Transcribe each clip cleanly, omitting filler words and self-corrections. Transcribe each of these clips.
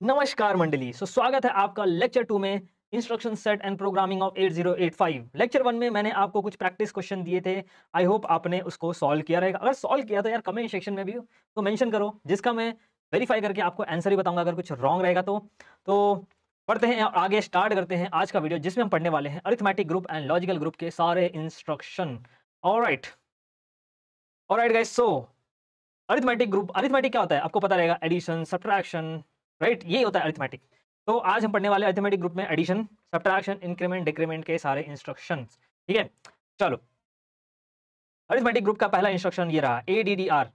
नमस्कार मंडली। स्वागत है आपका लेक्चर 2 में instruction set and programming of 8085। Lecture 1 में मैंने आपको कुछ प्रैक्टिस क्वेश्चन दिए थे। आई होप आपने उसको सॉल्व किया रहेगा। अगर सॉल्व किया तो यार कमेंट सेक्शन में भी तो मेंशन करो, जिसका मैं वेरीफाई करके आपको आंसर ही बताऊंगा अगर कुछ रॉन्ग रहेगा तो पढ़ते हैं और आगे स्टार्ट करते हैं आज का वीडियो, जिसमें हम पढ़ने वाले हैं arithmetic group and logical group के सारे इंस्ट्रक्शन। ऑलराइट ऑलराइट गाइस, सो अरिथमेटिक ग्रुप, अरिथमेटिक क्या होता है आपको पता रहेगा, एडिशन सब्ट्रैक्शन, राइट, ये होता है अरिथमेटिक। तो आज हम पढ़ने वाले अरिथमेटिक ग्रुप में एडिशन सब्ट्रैक्शन इंक्रीमेंट डिक्रीमेंट के सारे इंस्ट्रक्शंस। ठीक है, चलो अरिथमेटिक ग्रुप का पहला इंस्ट्रक्शन ये रहा, ADDR।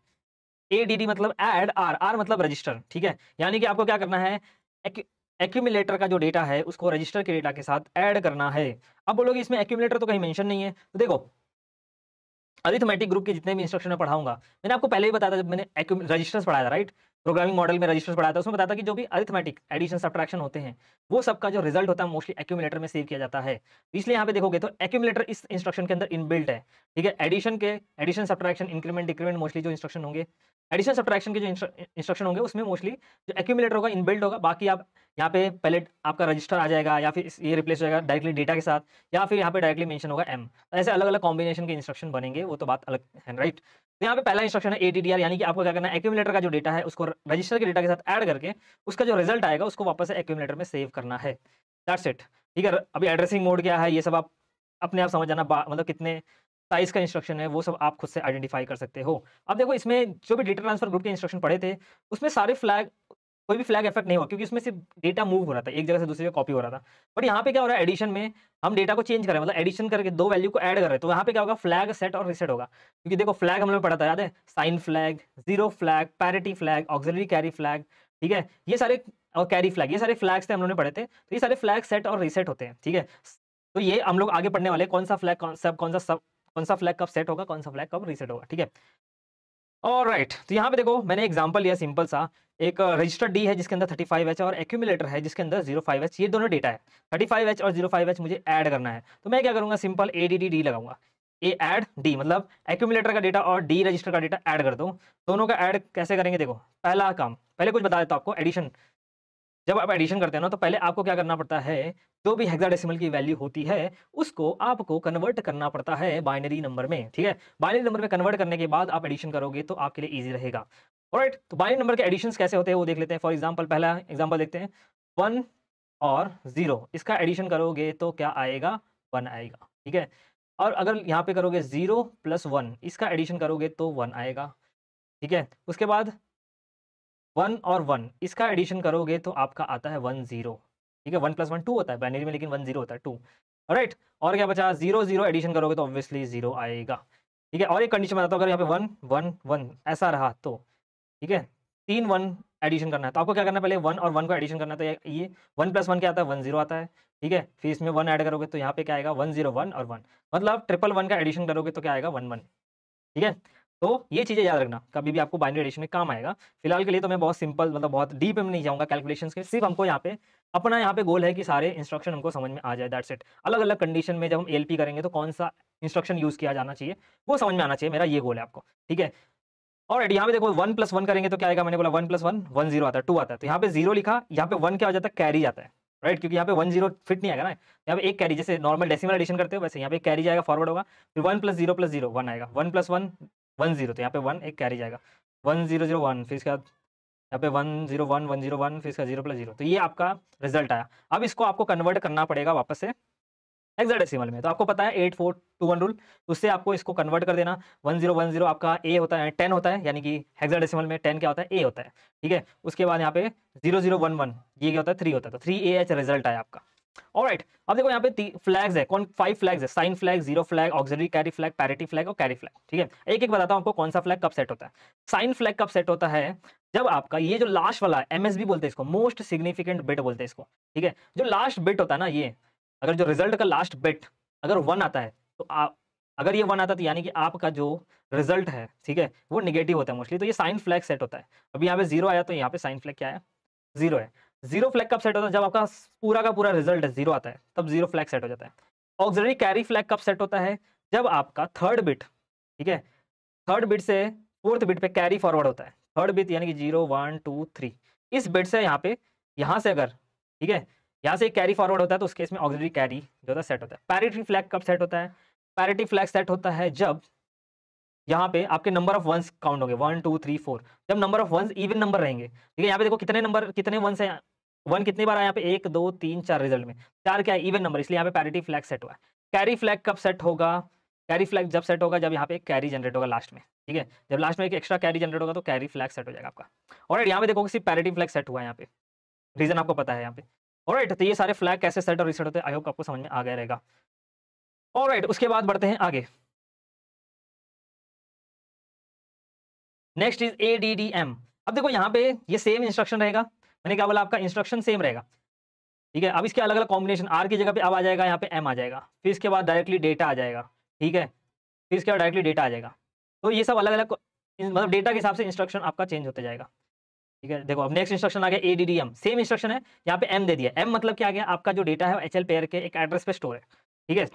ADD मतलब ऐड, आर मतलब रजिस्टर। ठीक है, यानी कि आपको क्या करना है, एक्यूमुलेटर का जो डेटा है उसको रजिस्टर के डेटा के साथ ऐड करना है। अब बोलोगे इसमें एक्यूमुलेटर तो कहीं मेंशन नहीं है, तो देखो अरिथमेटिक ग्रुप के जितने भी इंस्ट्रक्शन मैं पढ़ाऊंगा, मैंने आपको पहले ही बताया था जब मैंने रजिस्टर्स पढ़ाया था, राइट, प्रोग्रामिंग मॉडल में रजिस्टर्स पढ़ाया था, उसमें बताया था कि जो भी अरिथमेटिक एडिशन सब्ट्रैक्शन होते हैं वो सबका जो रिजल्ट होता है मोस्टली एक्यूमुलेटर में सेव किया जाता है। इसलिए यहाँ पे देखोगे तो एक्यूमुलेटर इस इंस्ट्रक्शन के अंदर इनबिल्ट है। ठीक है, addition subtraction increment decrement mostly जो इंस्ट्रक्शन होंगे, एडिशन सब्ट्रैक्शन के जो इंस्ट्रक्शन होंगे उसमें मोस्टली जो एक्यूमुलेटर होगा इनबिल्ट होगा। बाकी आप यहाँ पे पहले आपका रजिस्टर आ जाएगा या फिर ये रिप्लेस हो जाएगा डायरेक्टली डेटा के साथ, या फिर यहाँ पे डायरेक्टली मेंशन होगा एम। ऐसे अलग अलग कॉम्बिनेशन के इंस्ट्रक्शन बनेंगे, वो तो बात अलग है, राइट। तो यहाँ पे पहला इंस्ट्रक्शन है ADDR, यानी कि आपको क्या करना है, एक्यूमुलेटर का जो डेटा है उसको रजिस्टर के डेटा के साथ ऐड करके उसका जो रिजल्ट आएगा उसको वापस से एक्यूमुलेटर में सेव करना है। That's it. ठीक है, अभी एड्रेसिंग मोड क्या है ये सब आप अपने आप समझ जाना, मतलब कितने साइज का इंस्ट्रक्शन है वो सब आप खुद से आइडेंटिफाई कर सकते हो। अब देखो इसमें जो भी डेटा ट्रांसफर ग्रुप के इंस्ट्रक्शन पढ़े थे उसमें सारे फ्लैग, कोई भी फ्लैग इफेक्ट नहीं हुआ, क्योंकि उसमें सिर्फ डेटा मूव हो रहा था, एक जगह से दूसरी जगह कॉपी हो रहा था। बट यहाँ पे क्या हो रहा है, एडिशन में हम डेटा को चेंज कर रहे हैं, मतलब एडिशन करके दो वैल्यू को ऐड कर रहे हैं, तो यहाँ पे क्या होगा, फ्लैग सेट और रिसेट होगा। क्योंकि देखो फ्लैग हम लोग पढ़ा था, याद है, sign flag, zero flag, parity flag, auxiliary carry flag. ठीक है, ये सारे, और कैरी फ्लैग, ये सारे फ्लैग्स थे हम लोगों ने पढ़े थे। तो ये सारे फ्लैग सेट और रिसेट होते हैं। ठीक है, तो ये हम लोग आगे पढ़ने वाले कौन सा फ्लैग कौन सा फ्लैग कब सेट होगा, कौन सा फ्लैग कब रिसेट होगा। ठीक है, ऑलराइट। तो यहाँ पे देखो मैंने एग्जांपल लिया सिंपल सा, एक रजिस्टर डी है जिसके अंदर 35H और एक्यूमुलेटर है जिसके अंदर 05H, ये दोनों डेटा है। 35H और 05H मुझे ऐड करना है, तो मैं क्या करूंगा, सिंपल ADD लगाऊंगा। ए ऐड डी मतलब एक्यूमुलेटर का डेटा और डी रजिस्टर का डेटा ऐड कर दो। दोनों का ऐड कैसे करेंगे, देखो पहला काम, पहले कुछ बता देता हूं आपको। एडिशन, जब आप एडिशन करते हैं ना तो पहले आपको क्या करना पड़ता है, जो भी हेक्साडेसिमल की वैल्यू होती है उसको आपको कन्वर्ट करना पड़ता है बाइनरी नंबर में। ठीक है, बाइनरी नंबर में कन्वर्ट करने के बाद आप एडिशन करोगे तो आपके लिए इजी रहेगा। ऑलराइट, तो बाइनरी नंबर के एडिशंस कैसे होते हैं वो देख लेते हैं। फॉर एग्जांपल पहला एग्जांपल देखते हैं, 1 और 0, इसका एडिशन करोगे तो क्या आएगा, 1 आएगा। ठीक है, और अगर यहाँ पे करोगे 0 + 1, इसका एडिशन करोगे तो 1 आएगा। ठीक है, उसके बाद 1 और 1 इसका एडिशन करोगे तो आपका आता है 1 0। ठीक है, 1 + 1 2 होता है बाइनरी में, लेकिन 1 0 होता है 2। राइट, और क्या बचा, 0 0 एडिशन करोगे तो ऑब्वियसली 0 आएगा। ठीक है, और एक कंडीशन बताता हूँ, अगर यहाँ पे 1 1 1 ऐसा रहा तो, ठीक है, 3 1 एडिशन करना है तो आपको क्या करना है, पहले 1 और 1 को एडिशन करना है। तो ये 1 + 1 क्या आता है, 1 0 आता है। ठीक है, फिर इसमें 1 ऐड करोगे तो यहाँ पे क्या आएगा, 1 0 1 और 1, मतलब ट्रिपल 1 का एडिशन करोगे तो क्या आएगा, 1 1। ठीक है, तो ये चीज़ें याद रखना, कभी भी आपको बाइनरी एडिशन में काम आएगा। फिलहाल के लिए तो मैं बहुत सिंपल, मतलब बहुत डीप में नहीं जाऊँगा कैलकुलेशंस के, सिर्फ हमको यहाँ पे अपना यहाँ पे गोल है कि सारे इंस्ट्रक्शन हमको समझ में आ जाए, दैट्स इट। अलग-अलग कंडीशन में जब हम एएलपी करेंगे तो कौन-सा इंस्ट्रक्शन यूज़ किया जाना चाहिए, वो समझ में आना चाहिए, मेरा ये गोल है आपको। ठीक है, ऑलराइट, यहाँ पे देखो 1 + 1 करेंगे तो क्या आएगा, मैंने बोला 1 + 1 1 0 आता है, 2 आता है। तो यहाँ पे 0 लिखा, यहाँ पे 1 क्या हो जाता है, कैरी जाता है, राइट, क्योंकि यहाँ पे 1 0 फिट नहीं आएगा ना। यहाँ पे एक कैरी, जैसे नॉर्मल डेसिमल एडिशन करते हो वैसे यहाँ पे कैरी जाएगा, फॉरवर्ड होगा, फिर 1 + 0 + 0 1 आएगा, 1 + 1 1 0, तो यहाँ पे 1 एक कैरी जाएगा, 1 0 0 1, फिर इसके बाद यहाँ पे 1 0 1 1 0 1, फिर इसका 0 + 0, तो ये आपका रिजल्ट आया। अब इसको आपको कन्वर्ट करना पड़ेगा वापस से हेक्साडेसिमल में। तो आपको पता है 8421 रूल, उससे आपको इसको कन्वर्ट कर देना। 1010 आपका ए होता है, 10 होता है, यानी कि हेक्साडेसिमल में 10 क्या होता है, ए होता है। ठीक है, उसके बाद यहाँ पे 0011 ये क्या होता है, 3 होता है, तो 3AH रिजल्ट आया आपका। ऑलराइट, अब देखो यहाँ पे फ्लैग्स है, कौन 5 फ्लैग्स है, sign flag, zero flag, auxiliary carry flag, parity flag और कैरी फ्लैग। ठीक है, एक एक बताता हूँ आपको कौन सा फ्लैग कब सेट होता है। साइन फ्लैग कब सेट होता है, जब आपका ये जो लास्ट वाला MSB बोलते हैं इसको, मोस्ट सिग्निफिकेंट बिट बोलते हैं इसको। ठीक है, जो लास्ट बिट होता है ना, ये अगर जो रिजल्ट का लास्ट बिट अगर 1 आता है तो आप, अगर ये 1 आता है तो यानी कि आपका जो रिजल्ट है, ठीक है, वो नेगेटिव होता है मोस्टली, तो ये साइन फ्लैग सेट होता है। अभी यहाँ पे 0 आया तो यहाँ पे साइन फ्लैग क्या है, 0 है। 0 फ्लैग कब सेट होता है, जब आपका पूरा का पूरा रिजल्ट है 0 आता है, तब 0 फ्लैग सेट हो जाता है। ऑक्सिलरी कैरी फ्लैग कब सेट होता है, जब आपका थर्ड बिट, ठीक है, थर्ड बिट से फोर्थ बिट पे कैरी फॉरवर्ड होता है। थर्ड बिट यानी कि 0 1 2 3, इस बिट से यहाँ पे यहाँ से अगर, ठीक है, यहाँ से कैरी फॉरवर्ड होता है तो उस केस में ऑक्सिलरी कैरी जो होता है सेट होता है। पैरिटी फ्लैग कब सेट होता है? पैरिटी फ्लैग सेट होता है जब यहाँ पे आपके नंबर ऑफ वंस काउंट होंगे 1 2 3 4, जब number of ones even number रहेंगे। ठीक है, यहाँ पे देखो कितने नंबर, कितने वंस है, 1 कितनी बार आया यहाँ पे, 1 2 3 4 रिजल्ट में, 4 क्या है इवन नंबर, इसलिए यहाँ पे पैरिटी फ्लैग सेट हुआ है। कैरी फ्लैग कब सेट होगा? कैरी फ्लैग जब सेट होगा जब यहाँ पे एक कैरी जनरेट होगा लास्ट में। ठीक है, जब लास्ट में एक एक्स्ट्रा कैरी जनरेट होगा तो कैरी फ्लैग सेट हो जाएगा आपका। ऑलराइट, यहाँ पे देखो सिर्फ पैरिटी फ्लैग सेट हुआ है यहाँ पे, रीजन आपको पता है यहाँ पे। ऑलराइट, तो ये सारे फ्लैग कैसे सेट और रीसेट होते हैं, आई होप आपको समझ में आ गया रहेगा। ऑलराइट, उसके बाद बढ़ते हैं आगे। Next is ADDM। अब देखो यहाँ पे ये सेम इंस्ट्रक्शन रहेगा, मैंने क्या बोला, आपका इंस्ट्रक्शन सेम रहेगा। ठीक है, अब इसके अलग अलग कॉम्बिनेशन, आर की जगह पे अब आ जाएगा यहाँ पे एम आ जाएगा, फिर इसके बाद डायरेक्टली डेटा आ जाएगा। ठीक है, फिर इसके बाद डायरेक्टली डेटा आ जाएगा। तो ये सब अलग अलग मतलब डेटा के हिसाब से इंस्ट्रक्शन आपका चेंज होते जाएगा। ठीक है, देखो अब नेक्स्ट इंस्ट्रक्शन आ गया ADDM, सेम इंस्ट्रक्शन है, यहाँ पे एम दे दिया। एम मतलब क्या आ गया, आपका जो डेटा है HL पेयर के एक एड्रेस पे स्टोर है। ठीक है,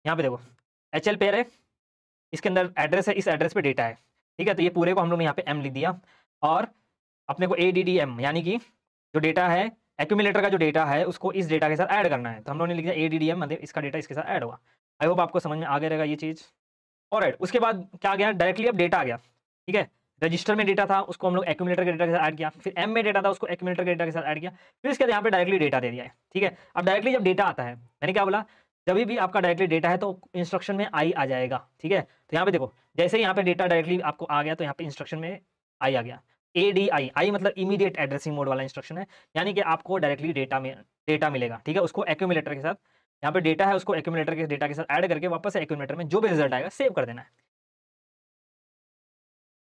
यहाँ पे देखो HL पेयर है, इसके अंदर एड्रेस है, इस एड्रेस पे डेटा है। ठीक है, तो ये पूरे को हम लोग ने यहाँ पे एम लिख दिया, और अपने को ADDM यानी कि जो डेटा है एक्यूमुलेटर का जो डेटा है उसको इस डेटा के साथ ऐड करना है, तो हम लोगों ने लिख दिया ADDM, मतलब इसका डेटा इसके साथ ऐड होगा। आई होप आपको समझ में आ गया रहेगा ये चीज़। ऑलराइट, उसके बाद क्या आ गया, डायरेक्टली अब डेटा आ गया। ठीक है, रजिस्टर में डेटा था उसको हम लोग एक्यूमुलेटर के डेटा के साथ ऐड किया, फिर एम में डेटा था उसको एक्यूमुलेटर के डेटा के साथ ऐड किया, फिर इसके बाद यहाँ पे डायरेक्टली डेटा दे दिया है। ठीक है, अब डायरेक्टली जब डेटा आता है, मैंने क्या बोला, जब भी आपका डायरेक्टली डेटा है तो इंस्ट्रक्शन में आई आ जाएगा। ठीक है, तो यहाँ पे देखो जैसे ही यहाँ पे डेटा डायरेक्टली आपको आ गया तो यहाँ पे इंस्ट्रक्शन में आई आ गया। ADI, आई मतलब इमीडिएट एड्रेसिंग मोड वाला इंस्ट्रक्शन है, यानी कि आपको डायरेक्टली डेटा मिलेगा। ठीक है, उसको एक्यूमुलेटर के साथ, यहाँ पे डेटा है उसको एक्यूमुलेटर के डेटा के साथ ऐड करके वापस से एक्यूमुलेटर में जो भी रिजल्ट आएगा सेव कर देना है।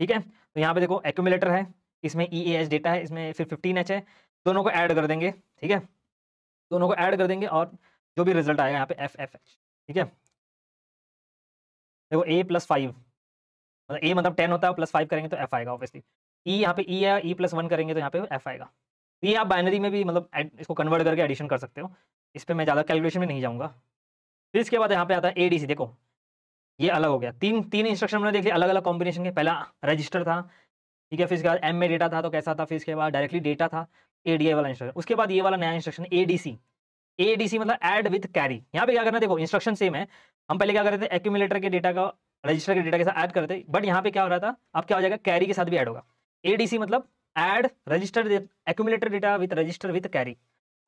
ठीक है, तो यहाँ पे देखो एक्यूमुलेटर है, इसमें EAH डेटा है, इसमें फिर 15H है, दोनों को ऐड कर देंगे। ठीक है, दोनों को ऐड कर देंगे और जो भी रिजल्ट आएगा यहाँ पे FFH। ठीक है, देखो A+5, मतलब A मतलब 10 होता है, +5 करेंगे तो F आएगा ऑब्वियसली। E यहाँ पे E है, E+1 करेंगे तो यहाँ पे F आएगा। तो ये आप बाइनरी में भी मतलब इसको कन्वर्ट करके एडिशन कर सकते हो, इस पर मैं ज़्यादा कैलकुलेशन में नहीं जाऊँगा। फिर इसके बाद यहाँ पे आता है ADC, देखो ये अलग हो गया, तीन इंस्ट्रक्शन हमने देख लिया अलग अलग कॉम्बिनेशन के। पहला रजिस्टर था, ठीक है, फिर इसके बाद एम में डेटा था तो कैसा था, फिर इसके बाद डायरेक्टली डेटा था, ADI वाला इंस्ट्रक्शन। उसके बाद ये वाला नया इंस्ट्रक्शन ADC मतलब ऐड विथ कैरी। यहाँ पे क्या करना है, देखो इंस्ट्रक्शन सेम है, हम पहले क्या करते थे एक्यूमुलेटर के डेटा का रजिस्टर के डेटा के साथ ऐड करते थे, बट यहाँ पे क्या हो रहा था, अब क्या हो जाएगा, कैरी के साथ भी ऐड होगा। ADC मतलब add register accumulator data with register with carry,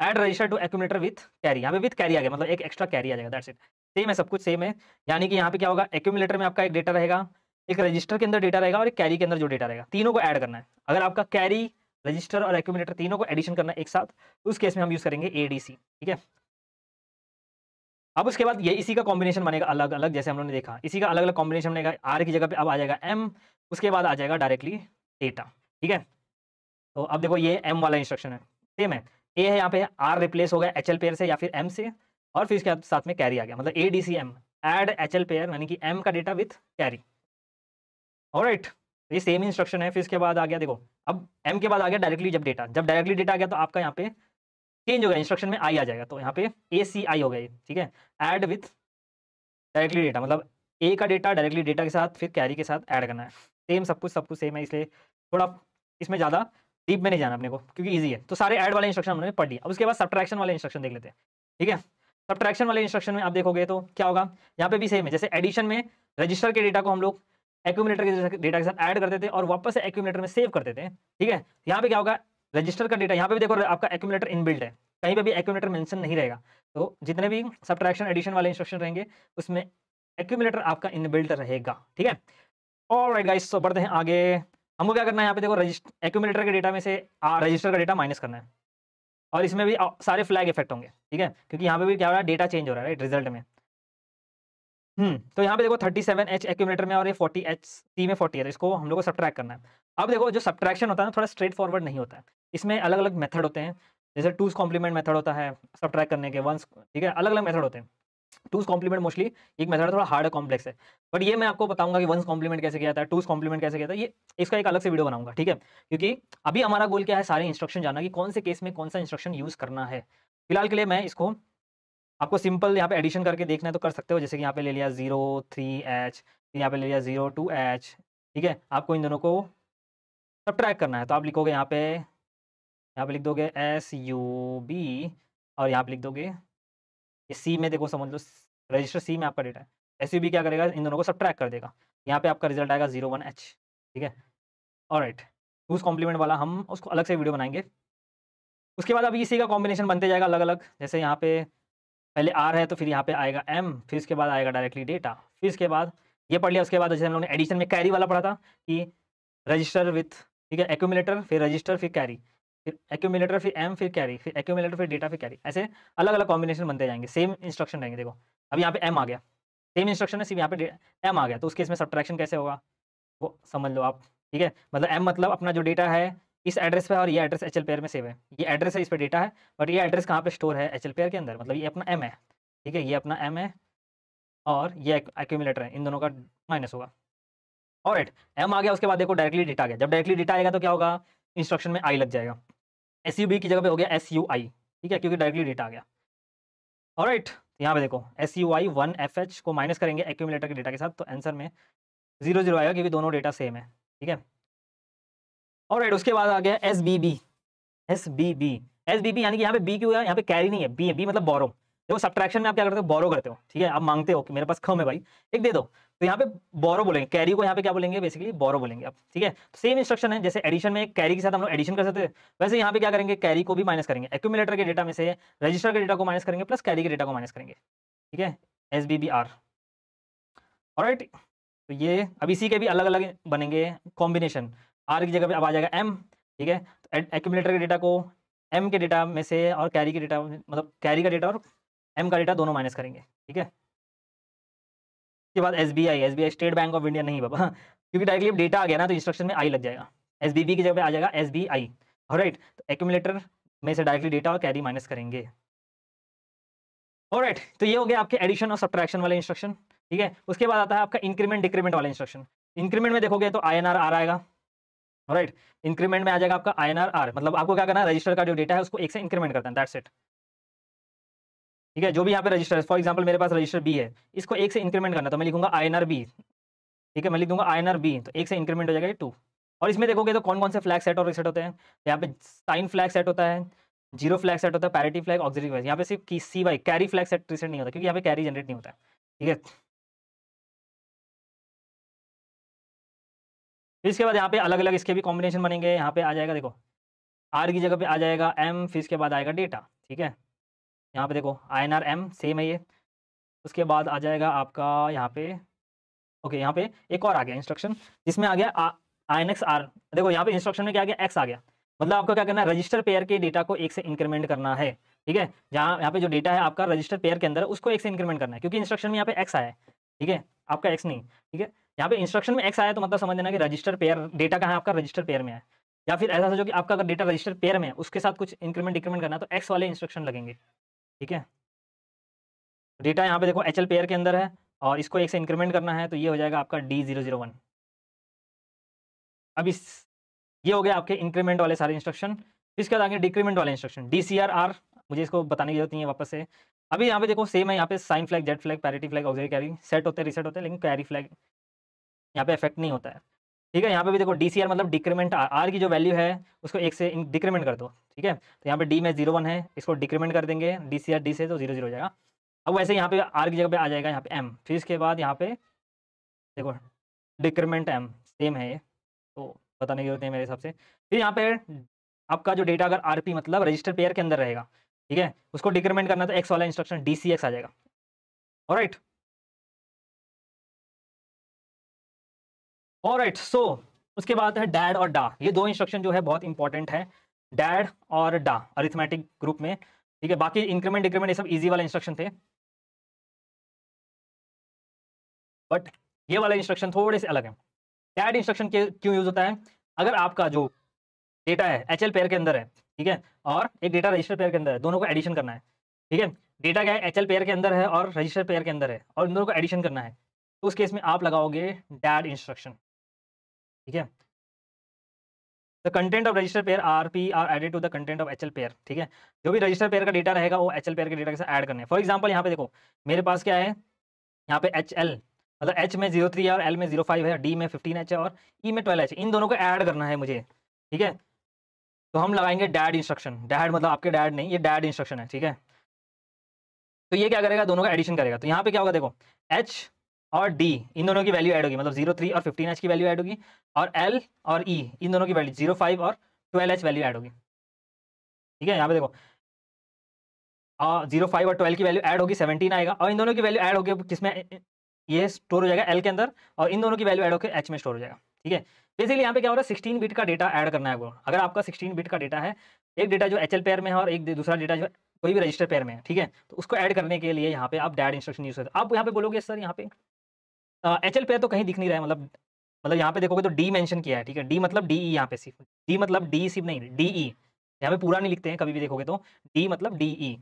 add register to accumulator with carry. यहाँ पे विथ कैरी आ गया, मतलब एक एक्स्ट्रा कैरी आ जाएगा, दैट्स इट। सेम है, सब कुछ सेम है, यानी कि यहाँ पे क्या होगा, एक्यूमुलेटर में आपका एक डेटा रहेगा, एक रजिस्टर के अंदर डेटा रहेगा और एक कैरी के अंदर जो डेटा रहेगा, तीनों को ऐड करना है। अगर आपका कैरी, रजिस्टर और एक्यूमुलेटर तीनों को एडिशन करना है एक साथ, तो उस केस में हम यूज करेंगे ADC। ठीक है, अब उसके बाद ये इसी का कॉम्बिनेशन बनेगा अलग अलग, जैसे हम लोगों ने देखा इसी का अलग अलग कॉम्बिनेशन बनेगा। आर की जगह पे अब आ जाएगा M, उसके बाद आ जाएगा डायरेक्टली डेटा। ठीक है, तो अब देखो ये M वाला इंस्ट्रक्शन है, सेम है, A है, यहाँ पे R रिप्लेस हो गया HL पेयर से या फिर M से, और फिर इसके साथ में कैरी आ गया, मतलब ADCM ऐड HL पेयर यानी कि M का डेटा विथ कैरी। ऑलराइट, तो ये सेम इंस्ट्रक्शन है। फिर इसके बाद आ गया, देखो अब M के बाद आ गया डायरेक्टली जब डायरेक्टली डेटा आ गया तो आपका यहाँ पे चेंज हो गया, इंस्ट्रक्शन में आई आ जाएगा, तो यहाँ पे ACI हो गया ये। ठीक है, ऐड विथ डायरेक्टली डेटा, मतलब A का डेटा डायरेक्टली डेटा के साथ फिर कैरी के साथ ऐड करना है। सेम सब कुछ सेम है, इसलिए थोड़ा इसमें ज़्यादा डीप में नहीं जाना अपने को, क्योंकि ईजी है। तो सारे ऐड वाले इंस्ट्रक्शन हमने पढ़ लिया। अब उसके बाद सब्ट्रैक्शन वाले इंस्ट्रक्शन देख लेते हैं। ठीक है, सब्ट्रैक्शन वाले इंस्ट्रक्शन में आप देखोगे तो क्या होगा, यहाँ पे भी सेम है, जैसे एडिशन में रजिस्टर के डेटा को हम लोग एक्यूमुलेटर के डेटा के साथ ऐड करते थे और वापस से एक्यूमुलेटर में सेव करते थे। ठीक है, यहाँ पे क्या होगा, रजिस्टर का डेटा यहाँ पे भी देखो आपका एक्यूमुलेटर इनबिल्ट है, कहीं पे भी एक्यूमुलेटर मेंशन नहीं रहेगा। तो जितने भी सब्ट्रैक्शन एडिशन वाले इंस्ट्रक्शन रहेंगे उसमें एक्यूमुलेटर आपका इनबिल्ट रहेगा। ठीक है, ऑलराइट गाइस, तो बढ़ते हैं आगे। हमको क्या करना है, यहाँ पे देखो एक्यूमुलेटर के डेटा में से रजिस्टर का डेटा माइनस करना है, और इसमें भी सारे फ्लैग इफेक्ट होंगे। ठीक है, क्योंकि यहाँ पे भी क्या हो रहा है, डेटा चेंज हो रहा है राइट रिजल्ट में। तो यहाँ पे देखो 37H एक्यूमुलेटर में और ये 40H सी में 40 है, तो इसको हम लोग को सब्ट्रैक्ट करना है। अब देखो जो सब्ट्रैक्शन होता है ना, थोड़ा स्ट्रेट फॉरवर्ड नहीं होता है, इसमें अलग अलग मेथड होते हैं, जैसे टूज कॉम्प्लीमेंट मेथड होता है सब्ट्रैक्ट करने के, वंस, ठीक है, अलग अलग मेथड होते हैं। टूज कॉम्प्लीमेंट मोस्टली एक मेथड थोड़ा हार्ड कॉम्प्लेक्स है, बट ये मैं आपको बताऊंगा कि वंस कॉम्प्लीमेंट कैसे किया जाता है, टूज कॉम्प्लीमेंट कैसे किया जाता है, ये इसका एक अलग से वीडियो बनाऊंगा। ठीक है, क्योंकि अभी हमारा गोल क्या है, सारे इंस्ट्रक्शन जानना कि कौन से केस में कौन सा इंस्ट्रक्शन यूज करना है। फिलहाल के लिए मैं इसको आपको सिंपल यहाँ पे एडिशन करके देखना है तो कर सकते हो, जैसे कि यहाँ पे ले लिया 0 3H, यहाँ पे ले लिया 0 2H। ठीक है, आपको इन दोनों को सब्ट्रैक्ट करना है तो आप लिखोगे यहाँ पे लिख दोगे SUB और यहाँ पे लिख दोगे ये सी में देखो समझ लो रजिस्टर सी में आपका डेटा है। SUB क्या करेगा इन दोनों को सब्ट्रैक्ट कर देगा। यहाँ पे आपका रिजल्ट आएगा 01H। ठीक है, ऑलराइट। टूज कॉम्प्लीमेंट वाला हम उसको अलग से वीडियो बनाएंगे। उसके बाद अब इसी का कॉम्बिनेशन बनते जाएगा अलग अलग। जैसे यहाँ पे पहले R है तो फिर यहाँ पे आएगा M, फिर इसके बाद आएगा डायरेक्टली डेटा, फिर इसके बाद ये पढ़ लिया। उसके बाद जैसे हम लोगों ने एडिशन में कैरी वाला पढ़ा था कि रजिस्टर विथ, ठीक है, एक्यूमुलेटर फिर रजिस्टर फिर कैरी, फिर एक्यूमुलेटर फिर M फिर कैरी, फिर एक्यूमुलेटर फिर डेटा फिर कैरी, ऐसे अलग अलग कॉम्बिनेशन बनते जाएंगे। सेम इंस्ट्रक्शन रहेंगे। देखो अब यहाँ पे M आ गया, सेम इंस्ट्रक्शन है, सिर्फ यहाँ पे M आ गया, तो उसके इसमें सब्ट्रैक्शन कैसे होगा वो समझ लो आप। ठीक है, मतलब M मतलब अपना जो डेटा है इस एड्रेस पे और ये एड्रेस HL पेयर में सेव है। ये एड्रेस है, इस पे डेटा है, बट ये एड्रेस कहाँ पे स्टोर है HL पेयर के अंदर, मतलब ये अपना M है। ठीक है, ये अपना M है और ये एक्यूमुलेटर है, इन दोनों का माइनस होगा। ऑलराइट, M आ गया। उसके बाद देखो डायरेक्टली डेटा आ गया। जब डायरेक्टली डेटा आएगा तो क्या होगा, इंस्ट्रक्शन में I लग जाएगा। SUB की जगह पे हो गया SUI। ठीक है, क्योंकि डायरेक्टली डेटा आ गया। ऑलराइट, यहाँ पे देखो SUI 1FH को माइनस करेंगे एक्यूमुलेटर के डेटा के साथ, तो आंसर में 0 0 आएगा क्योंकि दोनों डेटा सेम है। ठीक है, ऑलराइट। उसके बाद आ गया SBB यानी कि यहाँ पे बी क्यों है, यहाँ पे कैरी नहीं है, बी मतलब बोरो। देखो सब्ट्रैक्शन में आप क्या करते हो, बोरो करते हो। ठीक है, आप मांगते हो कि मेरे पास कम है भाई, एक दे दो, तो यहाँ पे बोरो बोलेंगे, कैरी को यहाँ पे क्या बोलेंगे, बेसिकली बोरो बोलेंगे आप। ठीक है, तो सेम इंस्ट्रक्शन है, जैसे एडिशन में कैरी के साथ हम लोग एडिशन कर सकते हैं, वैसे यहाँ पे क्या करेंगे, कैरी को भी माइनस करेंगे, एक्यूमुलेटर के डेटा में से रजिस्टर के डेटा को माइनस करेंगे प्लस कैरी के डेटा को माइनस करेंगे। ठीक है, SBBR। ऑलराइट, तो ये अब इसी के भी अलग अलग बनेंगे कॉम्बिनेशन। R की जगह पे अब आ जाएगा M। ठीक है, तो एक्यूमुलेटर के डेटा को M के डेटा में से और कैरी के डेटा, मतलब कैरी का डेटा और M का डेटा दोनों माइनस करेंगे। ठीक है, उसके बाद SBI state bank of India नहीं बाबा, क्योंकि डायरेक्टली डेटा आ गया ना तो इंस्ट्रक्शन में I लग जाएगा। SBB की जगह पे आ जाएगा SBI। ऑलराइट, तो एक्यूमुलेटर में से डायरेक्टली डेटा और कैरी माइनस करेंगे। ऑलराइट, तो ये हो गया आपके एडिशन और सब्ट्रैक्शन वाले इंस्ट्रक्शन। ठीक है, उसके बाद आता है आपका इंक्रीमेंट डिक्रीमेंट वाला इंस्ट्रक्शन। इंक्रीमेंट में देखोगे तो INR R आएगा। ऑलराइट, इंक्रीमेंट में आ जाएगा आपका INR R, मतलब आपको क्या करना है, रजिस्टर का जो डेटा है उसको 1 से इंक्रीमेंट करता है, दैट्स इट। ठीक है, जो भी यहाँ पे रजिस्टर है, फॉर एग्जांपल मेरे पास रजिस्टर B है, इसको 1 से इंक्रीमेंट करना, तो मैं लिखूंगा INR B। ठीक है, मैं लिख दूंगा INR B, तो 1 से इंक्रीमेंट हो जाएगा ये 2। और इसमें देखोगे तो कौन कौन से फ्लैग सेट और रीसेट होते हैं, यहाँ पे साइन फ्लैग सेट होता है, जीरो फ्लैग सेट होता है, पैरिटी फ्लैग, ऑक्सिलरी फ्लैग। यहाँ पे सिर्फ CY carry flag set reset नहीं होता, क्योंकि यहाँ पे कैरी जनरेट नहीं होता है। ठीक है, फिर इसके बाद यहाँ पे अलग अलग इसके भी कॉम्बिनेशन बनेंगे। यहाँ पे आ जाएगा देखो R की जगह पे आ जाएगा M, फिर इसके बाद आएगा डेटा। ठीक है, यहाँ पे देखो INR M सेम है ये। उसके बाद आ जाएगा आपका यहाँ पे, ओके, यहाँ पे एक और आ गया इंस्ट्रक्शन जिसमें आ गया INX R। देखो यहाँ पे इंस्ट्रक्शन में क्या आ गया, X आ गया, मतलब आपको क्या करना है, रजिस्टर पेयर के डेटा को 1 से इंक्रीमेंट करना है। ठीक है, जहाँ यहाँ पे जो डेटा है आपका रजिस्टर पेयर के अंदर उसको 1 से इंक्रीमेंट करना है, क्योंकि इंस्ट्रक्शन में यहाँ पे X आया है। ठीक है, आपका X नहीं। ठीक है, यहाँ पे इंस्ट्रक्शन में X आया तो मतलब समझ लेना कि रजिस्टर पेयर डेटा कहाँ है आपका, रजिस्टर पेयर में है। या फिर ऐसा सोचो कि आपका अगर डेटा रजिस्टर पेयर में है उसके साथ कुछ इंक्रीमेंट डिक्रीमेंट करना है तो X वाले इंस्ट्रक्शन लगेंगे। ठीक है, डेटा यहाँ पे देखो HL पेयर के अंदर है और इसको 1 से इंक्रीमेंट करना है, तो ये हो जाएगा आपका D001। अब इस ये हो गया आपके इंक्रीमेंट वाले सारे इंस्ट्रक्शन। इसके बाद आगे डिक्रीमेंट वाले इंस्ट्रक्शन DCR R, मुझे इसको बताने की जरूरत नहीं है वापस से। अभी यहाँ पे देखो सेम है, यहाँ पे sign flag, Z flag, parity flag, auxiliary carry set होते हैं, रीसेट होते हैं, लेकिन कैरी फ्लैग यहाँ पे इफेक्ट नहीं होता है। ठीक है, यहाँ पे भी देखो DCR मतलब डिक्रीमेंट R की जो वैल्यू है उसको 1 से डिक्रीमेंट कर दो। ठीक है, तो यहाँ पे D में 01 है, इसको डिक्रीमेंट कर देंगे DCR D से, तो 00 हो जाएगा। अब वैसे यहाँ पे R की जगह पे आ जाएगा यहाँ पे M, फिर इसके बाद यहाँ पे देखो डिक्रीमेंट M सेम है ये, तो बताने की जरूरत नहीं मेरे हिसाब से। फिर यहाँ पे आपका जो डेटा अगर RP मतलब रजिस्टर पेयर के अंदर रहेगा, ठीक है, उसको डिक्रीमेंट करना तो X वाला इंस्ट्रक्शन DCX आ जाएगा। ऑलराइट, ऑलराइट, सो उसके बाद है डैड और डा। ये दो इंस्ट्रक्शन जो है बहुत इंपॉर्टेंट है, डैड और डा अरिथमेटिक ग्रुप में। ठीक है, बाकी इंक्रीमेंट डिक्रीमेंट ये सब इजी वाले इंस्ट्रक्शन थे, बट ये वाला इंस्ट्रक्शन थोड़े से अलग है। डैड इंस्ट्रक्शन के क्यों यूज होता है, अगर आपका जो डेटा है HL पेयर के अंदर है, ठीक है, और एक डेटा रजिस्टर पेयर के अंदर है, दोनों को एडिशन करना है। ठीक है, डेटा क्या है, HL पेयर के अंदर है और रजिस्टर पेयर के अंदर है, और इन दोनों को एडिशन करना है, तो उस केस में आप लगाओगे डैड इंस्ट्रक्शन। ठीक है, the content of register pair RP are added to the content of HL pair. ठीक है, जो भी रजिस्टर पेयर का डेटा रहेगा वो HL पेयर के डेटा के साथ ऐड करना है। फॉर एग्जाम्पल यहाँ पे देखो मेरे पास क्या है, यहाँ पे HL मतलब H में 03 है और L में 05 है, D में 15H है और E में 12H, इन दोनों को ऐड करना है मुझे। ठीक है। तो हम लगाएंगे डैड इंस्ट्रक्शन, डैड मतलब आपके डैड नहीं, ये डैड इंस्ट्रक्शन है, ठीक है। तो ये क्या करेगा, दोनों का एडिशन करेगा। तो यहाँ पे क्या होगा देखो, एच और डी इन दोनों की वैल्यू ऐड होगी, मतलब 03 और 15H की वैल्यू ऐड होगी, और एल और ई इन दोनों की वैल्यू 05 और 12H वैल्यू ऐड होगी, ठीक है। यहाँ पे देखो 05 और 12 की वैल्यू ऐड होगी, 17 आएगा, और इन दोनों की वैल्यू ऐड होगी किसमें, ये स्टोर हो जाएगा एल के अंदर, और इन दोनों की वैल्यू ऐड होकर एच में स्टोर हो जाएगा, ठीक है। बेसिकली यहाँ पे क्या हो रहा है, 16 बिट का डेटा ऐड करना है वो। अगर आपका 16 बिट का डेटा है, एक डेटा जो एचएल पेयर में है और एक दूसरा डेटा जो कोई भी रजिस्टर पेयर में है, ठीक है, तो उसको ऐड करने के लिए यहाँ पे आप डैड इंस्ट्रक्शन यूज करते हैं। आप यहाँ पे बोलोगे सर यहाँ पे एचएल पेयर तो कहीं दिख नहीं रहा है, मतलब यहाँ पे देखोगे तो डी मेंशन किया है, ठीक है। डी मतलब डी ई, यहाँ पे सिर्फ डी मतलब डी सिर्फ नहीं, डी ई यहाँ पे पूरा नहीं लिखते हैं कभी भी देखोगे तो, डी मतलब डी ई,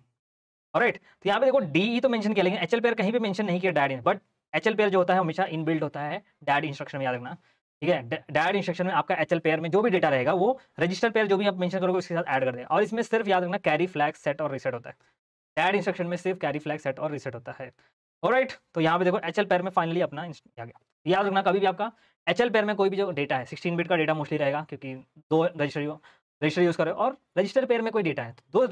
ऑलराइट। तो यहाँ पे देखो डी ई तो मेंशन किया, लेकिन एचएल पेयर कहीं पे मेंशन नहीं किया डैड, बट एचएल पेयर जो होता है हमेशा इनबिल्ट होता है डैड इंस्ट्रक्शन में, याद रखना, ठीक है। डैड इंस्ट्रक्शन में आपका एचएल पेयर में जो भी डेटा रहेगा वो रजिस्टर पेयर जो भी आप मेंशन करोगे उसके साथ ऐड कर दें, और इसमें सिर्फ याद रखना कैरी फ्लैग सेट और रीसेट होता है। डैड इंस्ट्रक्शन में सिर्फ कैरी फ्लैग सेट और रीसेट होता है, ऑलराइट। तो यहाँ पे देखो एचएल पेयर में फाइनली अपना आ गया। याद रखना कभी भी आपका एचएल पेयर में कोई भी जो डेटा है, 16 बिट का डेटा मोस्टली रहेगा, क्योंकि दो रजिस्टर यूज करें, और रजिस्टर पेयर में कोई डेटा है तो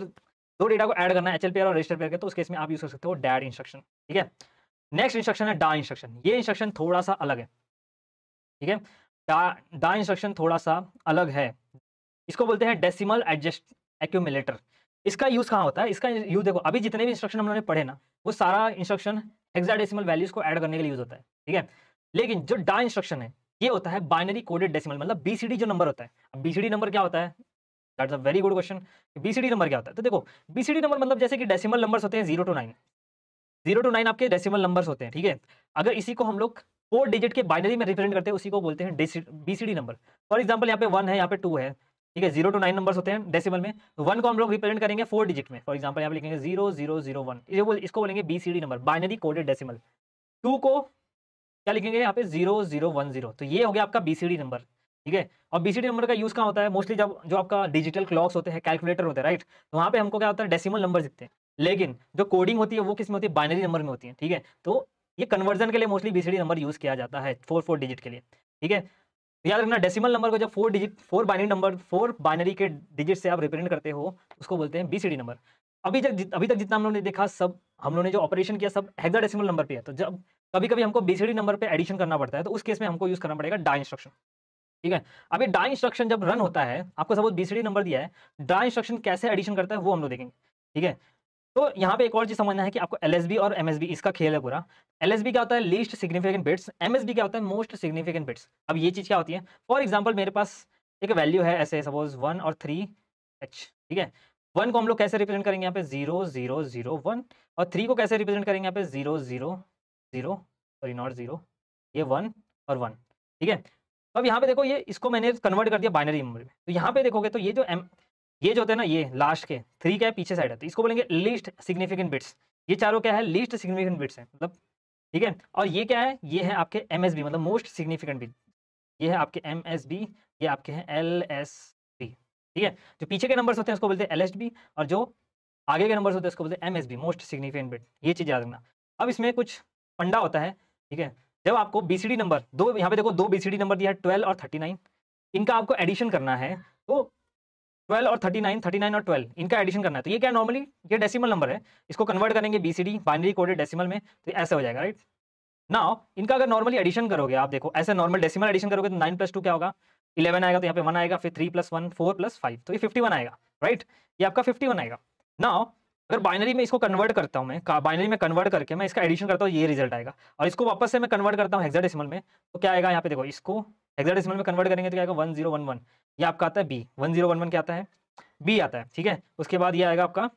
दो डेटा को ऐड करना है, एचएल पेयर और रजिस्टर पेयर के, तो उस केस में आप यूज कर सकते हो डैड इंस्ट्रक्शन, ठीक है। नेक्स्ट इंस्ट्रक्शन है डा इंस्ट्रक्शन। ये इंस्ट्रक्शन थोड़ा सा अलग है, ठीक है। डा इंस्ट्रक्शन थोड़ा सा अलग है, इसको बोलते हैं डेसिमल एडजस्ट एक्यूमुलेटर। इसका यूज कहाँ होता है, इसका यूज देखो, अभी जितने भी इंस्ट्रक्शन हम लोगों ने पढ़े ना, वो सारा इंस्ट्रक्शन हेक्साडेसिमल वैल्यूज को ऐड करने के लिए यूज होता है, ठीक है। लेकिन जो डा इंस्ट्रक्शन है ये होता है बाइनरी कोडेड डेसिमल, मतलब बीसीडी जो नंबर होता है। अब बीसीडी नंबर क्या होता है, that's a very good question. BCD number क्या होता है, तो देखो बीसीडी नंबर मतलब जैसे कि डेसिमल नंबर्स होते हैं 0 to 9, 0 to 9 आपके डेसिमल नंबर्स होते हैं, ठीक है। अगर इसी को हम लोग 4 डिजिट के बाइनरी में रिप्रेजेंट करते हैं, उसी को बोलते हैं बीसीडी नंबर। फॉर एग्जांपल यहाँ पे 1 है, यहाँ पे 2 है, ठीक है। 0 to 9 नंबर्स होते हैं डेसिमल में, तो 1 को हम लोग रिप्रेजेंट करेंगे 4 डिजिट में। फॉर एग्जांपल यहाँ पे लिखेंगे 0001, इसको बोलेंगे BCD number, binary coded decimal. 2 को क्या लिखेंगे यहाँ पे 0010, तो ये हो गया आपका बीसीडी नंबर, ठीक है। और बीसीडी नंबर का यूज कहाँ होता है, मोस्टली जब जो आपका डिजिटल क्लॉक्स होते हैं, कैलकुलेटर होते हैं, राइट, तो वहाँ पे हमको क्या होता है, डेसिमल नंबर दिखते हैं। लेकिन जो कोडिंग होती है वो किस में होती है, बाइनरी नंबर में होती है, ठीक है। तो ये कन्वर्जन के लिए मोस्टली बीसीडी नंबर यूज किया जाता है 4 डिजिट के लिए, ठीक है। तो याद रखना डेसिमल नंबर को जब 4 डिजिट, 4 बाइनरी नंबर, 4 बाइनरी के डिजिट से आप रिप्रेजेंट करते हो, उसको बोलते हैं बीसीडी नंबर। अभी तक जितना हम लोगों ने देखा, सब हम लोगों ने जो ऑपरेशन किया सब हेक्साडेसिमल नंबर पे है। तो जब कभी कभी हमको बीसीडी नंबर पे एडिशन करना पड़ता है, तो उस केस में हमको यूज करना पड़ेगा डा इंस्ट्रक्शन, ठीक है। अब ये डा इंस्ट्रक्शन जब रन होता है, आपको सपोज बीसीडी नंबर दिया है, डा इंस्ट्रक्शन कैसे एडिशन करता है वो हम लोग देखेंगे, ठीक है। तो यहाँ पे एक और चीज समझना है कि आपको एलएसबी और एमएसबी इसका खेल है पूरा। एलएसबी क्या होता है, लीस्ट सिग्निफिकेंट बिट्स, एमएसबी क्या होता है, मोस्ट सिग्निफिकेंट बिट्स। अब ये चीज क्या होती है, फॉर एग्जांपल मेरे पास एक वैल्यू है ऐसे, सपोज 1 और 3H, ठीक है। 1 को हम लोग कैसे रिप्रेजेंट करेंगे यहाँ पे 0001, और 3 को कैसे रिप्रेजेंट करेंगे यहाँ पे 000, सॉरी नॉट 0, ये 1 और 1, ठीक है। तो अब यहाँ पे देखो, ये इसको मैंने कन्वर्ट कर दिया बाइनरी नंबर में। तो यहाँ पे देखोगे तो ये जो होते हैं ना, ये लास्ट के 3 क्या है, पीछे साइड है, तो इसको बोलेंगे लीस्ट सिग्निफिकेंट बिट्स। ये चारों क्या है, लीस्ट सिग्निफिकेंट बिट्स है, मतलब, ठीक है। और ये क्या है, ये है आपके एमएसबी, मतलब मोस्ट सिग्निफिकेंट बिट। ये है आपके एमएसबी, ये आपके हैं एलएसबी, ठीक है। जो पीछे के नंबर्स होते हैं उसको बोलते हैं एलएसबी, और जो आगे के नंबर्स होते हैं उसको बोलते हैं एमएसबी, मोस्ट सिग्निफिकेंट बिट। ये चीज़ याद रखना। अब इसमें कुछ फंडा होता है, ठीक है। जब आपको बीसीडी नंबर दो, यहाँ पे देखो 2 बीसीडी नंबर दिया है 12 और 39, इनका आपको एडिशन करना है, तो 12 और 39, 39 और 12 इनका एडिशन करना है। तो ये क्या नॉर्मली ये डेसिमल नंबर है, इसको कन्वर्ट करेंगे बीसीडी बाइनरी कोडेड डेसिमल में, तो ऐसे हो जाएगा, राइट। नाउ इनका अगर नॉर्मली एडिशन करोगे, आप देखो ऐसे नॉर्मल डेसिमल एडिशन करोगे तो 9 + 2 क्या होगा, 11 आएगा, तो यहाँ पे 1 आएगा, फिर 3 + 1 4 + 5, तो ये 51 आएगा, राइट। ये आपका 51 आएगा। नाउ अगर बाइनरी में इसको कन्वर्ट करता हूँ मैं, बाइनरी में कन्वर्ट करके मैं इसका एडिशन करता हूँ, ये रिजल्ट आएगा। और इसको वापस से मैं कन्वर्ट करता हूँ हेक्साडेसिमल में, तो क्या आएगा, यहाँ पे देखो इसको हेक्साडेसिमल में कन्वर्ट करेंगे तो क्या आएगा 1011, ये आपका आता है बी, 1011 क्या आता है, बी आता है, ठीक है। उसके बाद ये आएगा आपका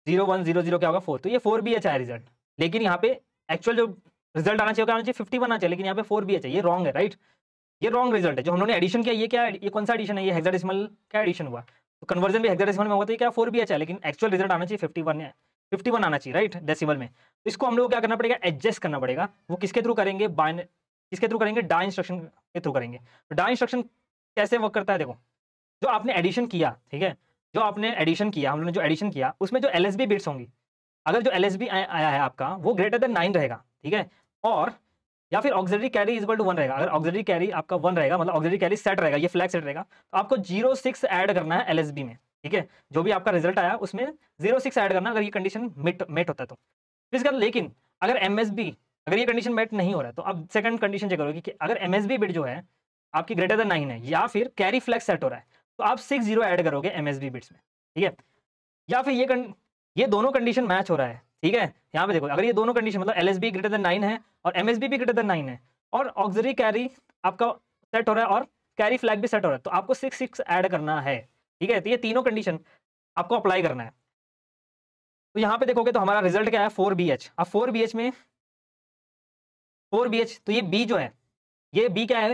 0100 क्या होगा 4, तो ये 4BH आया रिजल्ट। लेकिन यहाँ पे एक्चुअल जो रिजल्ट आना चाहिए क्या आना चाहिए, 51 आना चाहिए, लेकिन यहाँ पे 4BH है, ये रॉन्ग है, राइट। ये रॉन्ग रिजल्ट है। जो हम लोगों ने एडिशन किया, ये क्या है, ये कौन सा एडिशन है, ये हेक्साडेसिमल का एडिशन हुआ, तो कन्वर्जन भी हेक्साडेसिमल में हुआ, तो ये क्या 4BH है, लेकिन एक्चुअल रिजल्ट आना चाहिए 51 है, 51 आना चाहिए, राइट, डेसिमल में। तो इसको हम लोग क्या करना पड़ेगा, एडजस्ट करना पड़ेगा। वो किसके थ्रू करेंगे, किसके थ्रू करेंगे, डा इंस्ट्रक्शन के थ्रू करेंगे। तो डा इंस्ट्रक्शन कैसे वर्क करता है, देखो जो आपने एडिशन किया, ठीक है, जो आपने एडिशन किया, हम लोगों ने जो एडिशन किया उसमें जो एलएसबी बिट्स होंगी, अगर जो एलएसबी आया है आपका वो ग्रेटर देन 9 रहेगा, ठीक है, और या फिर auxiliary carry is equal to 1 रहेगा। अगर ऑक्सिलरी कैरी आपका 1 रहेगा, मतलब ऑक्सिलरी कैरी सेट रहेगा, ये फ्लैग सेट रहेगा, तो आपको 06 ऐड करना है एलएसबी में, ठीक है। जो भी आपका रिजल्ट आया उसमें 06 ऐड करना, अगर ये कंडीशन मेट होता है तो। फिर इसका लेकिन अगर एमएसबी, अगर ये कंडीशन मेट नहीं हो रहा है, तो अब सेकंड कंडीशन चेक करोगे कि अगर एमएसबी बिट जो है आपकी ग्रेटर देन 9 है, या फिर कैरी फ्लैग सेट हो रहा है, तो आप 60 ऐड करोगे एमएसबी बिट्स में, ठीक है। या फिर ये दोनों कंडीशन मैच हो रहा है, ठीक है। यहाँ पे देखो, अगर ये दोनों कंडीशन मतलब एलएसबी ग्रेटर देन 9 है और एमएसबी भी ग्रेटर देन 9 है और ऑक्सिलरी कैरी आपका सेट हो रहा है और कैरी फ्लैग भी सेट हो रहा है, तो आपको 6 ऐड करना है, ठीक है। तो ये तीनों कंडीशन आपको अप्लाई करना है। तो यहाँ पे देखोगे तो हमारा रिजल्ट क्या है, 4BH। अब 4BH में 4BH, तो ये बी जो है, ये बी क्या है,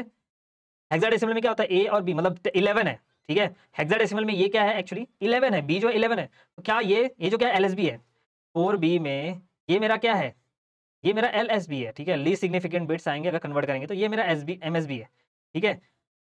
हेक्साडेसिमल में क्या होता है, ए और बी मतलब 11 है, ठीक है। हेक्साडेसिमल में ये क्या है, एक्चुअली 11 है, बी जो है 11 है। तो क्या ये जो क्या है एलएसबी है 4B में, ये मेरा क्या है, ये मेरा एलएसबी है, ठीक है। लीस्ट सिग्निफिकेंट बिट्स आएंगे अगर कन्वर्ट करेंगे, तो ये मेरा एसबी एमएसबी है, ठीक है।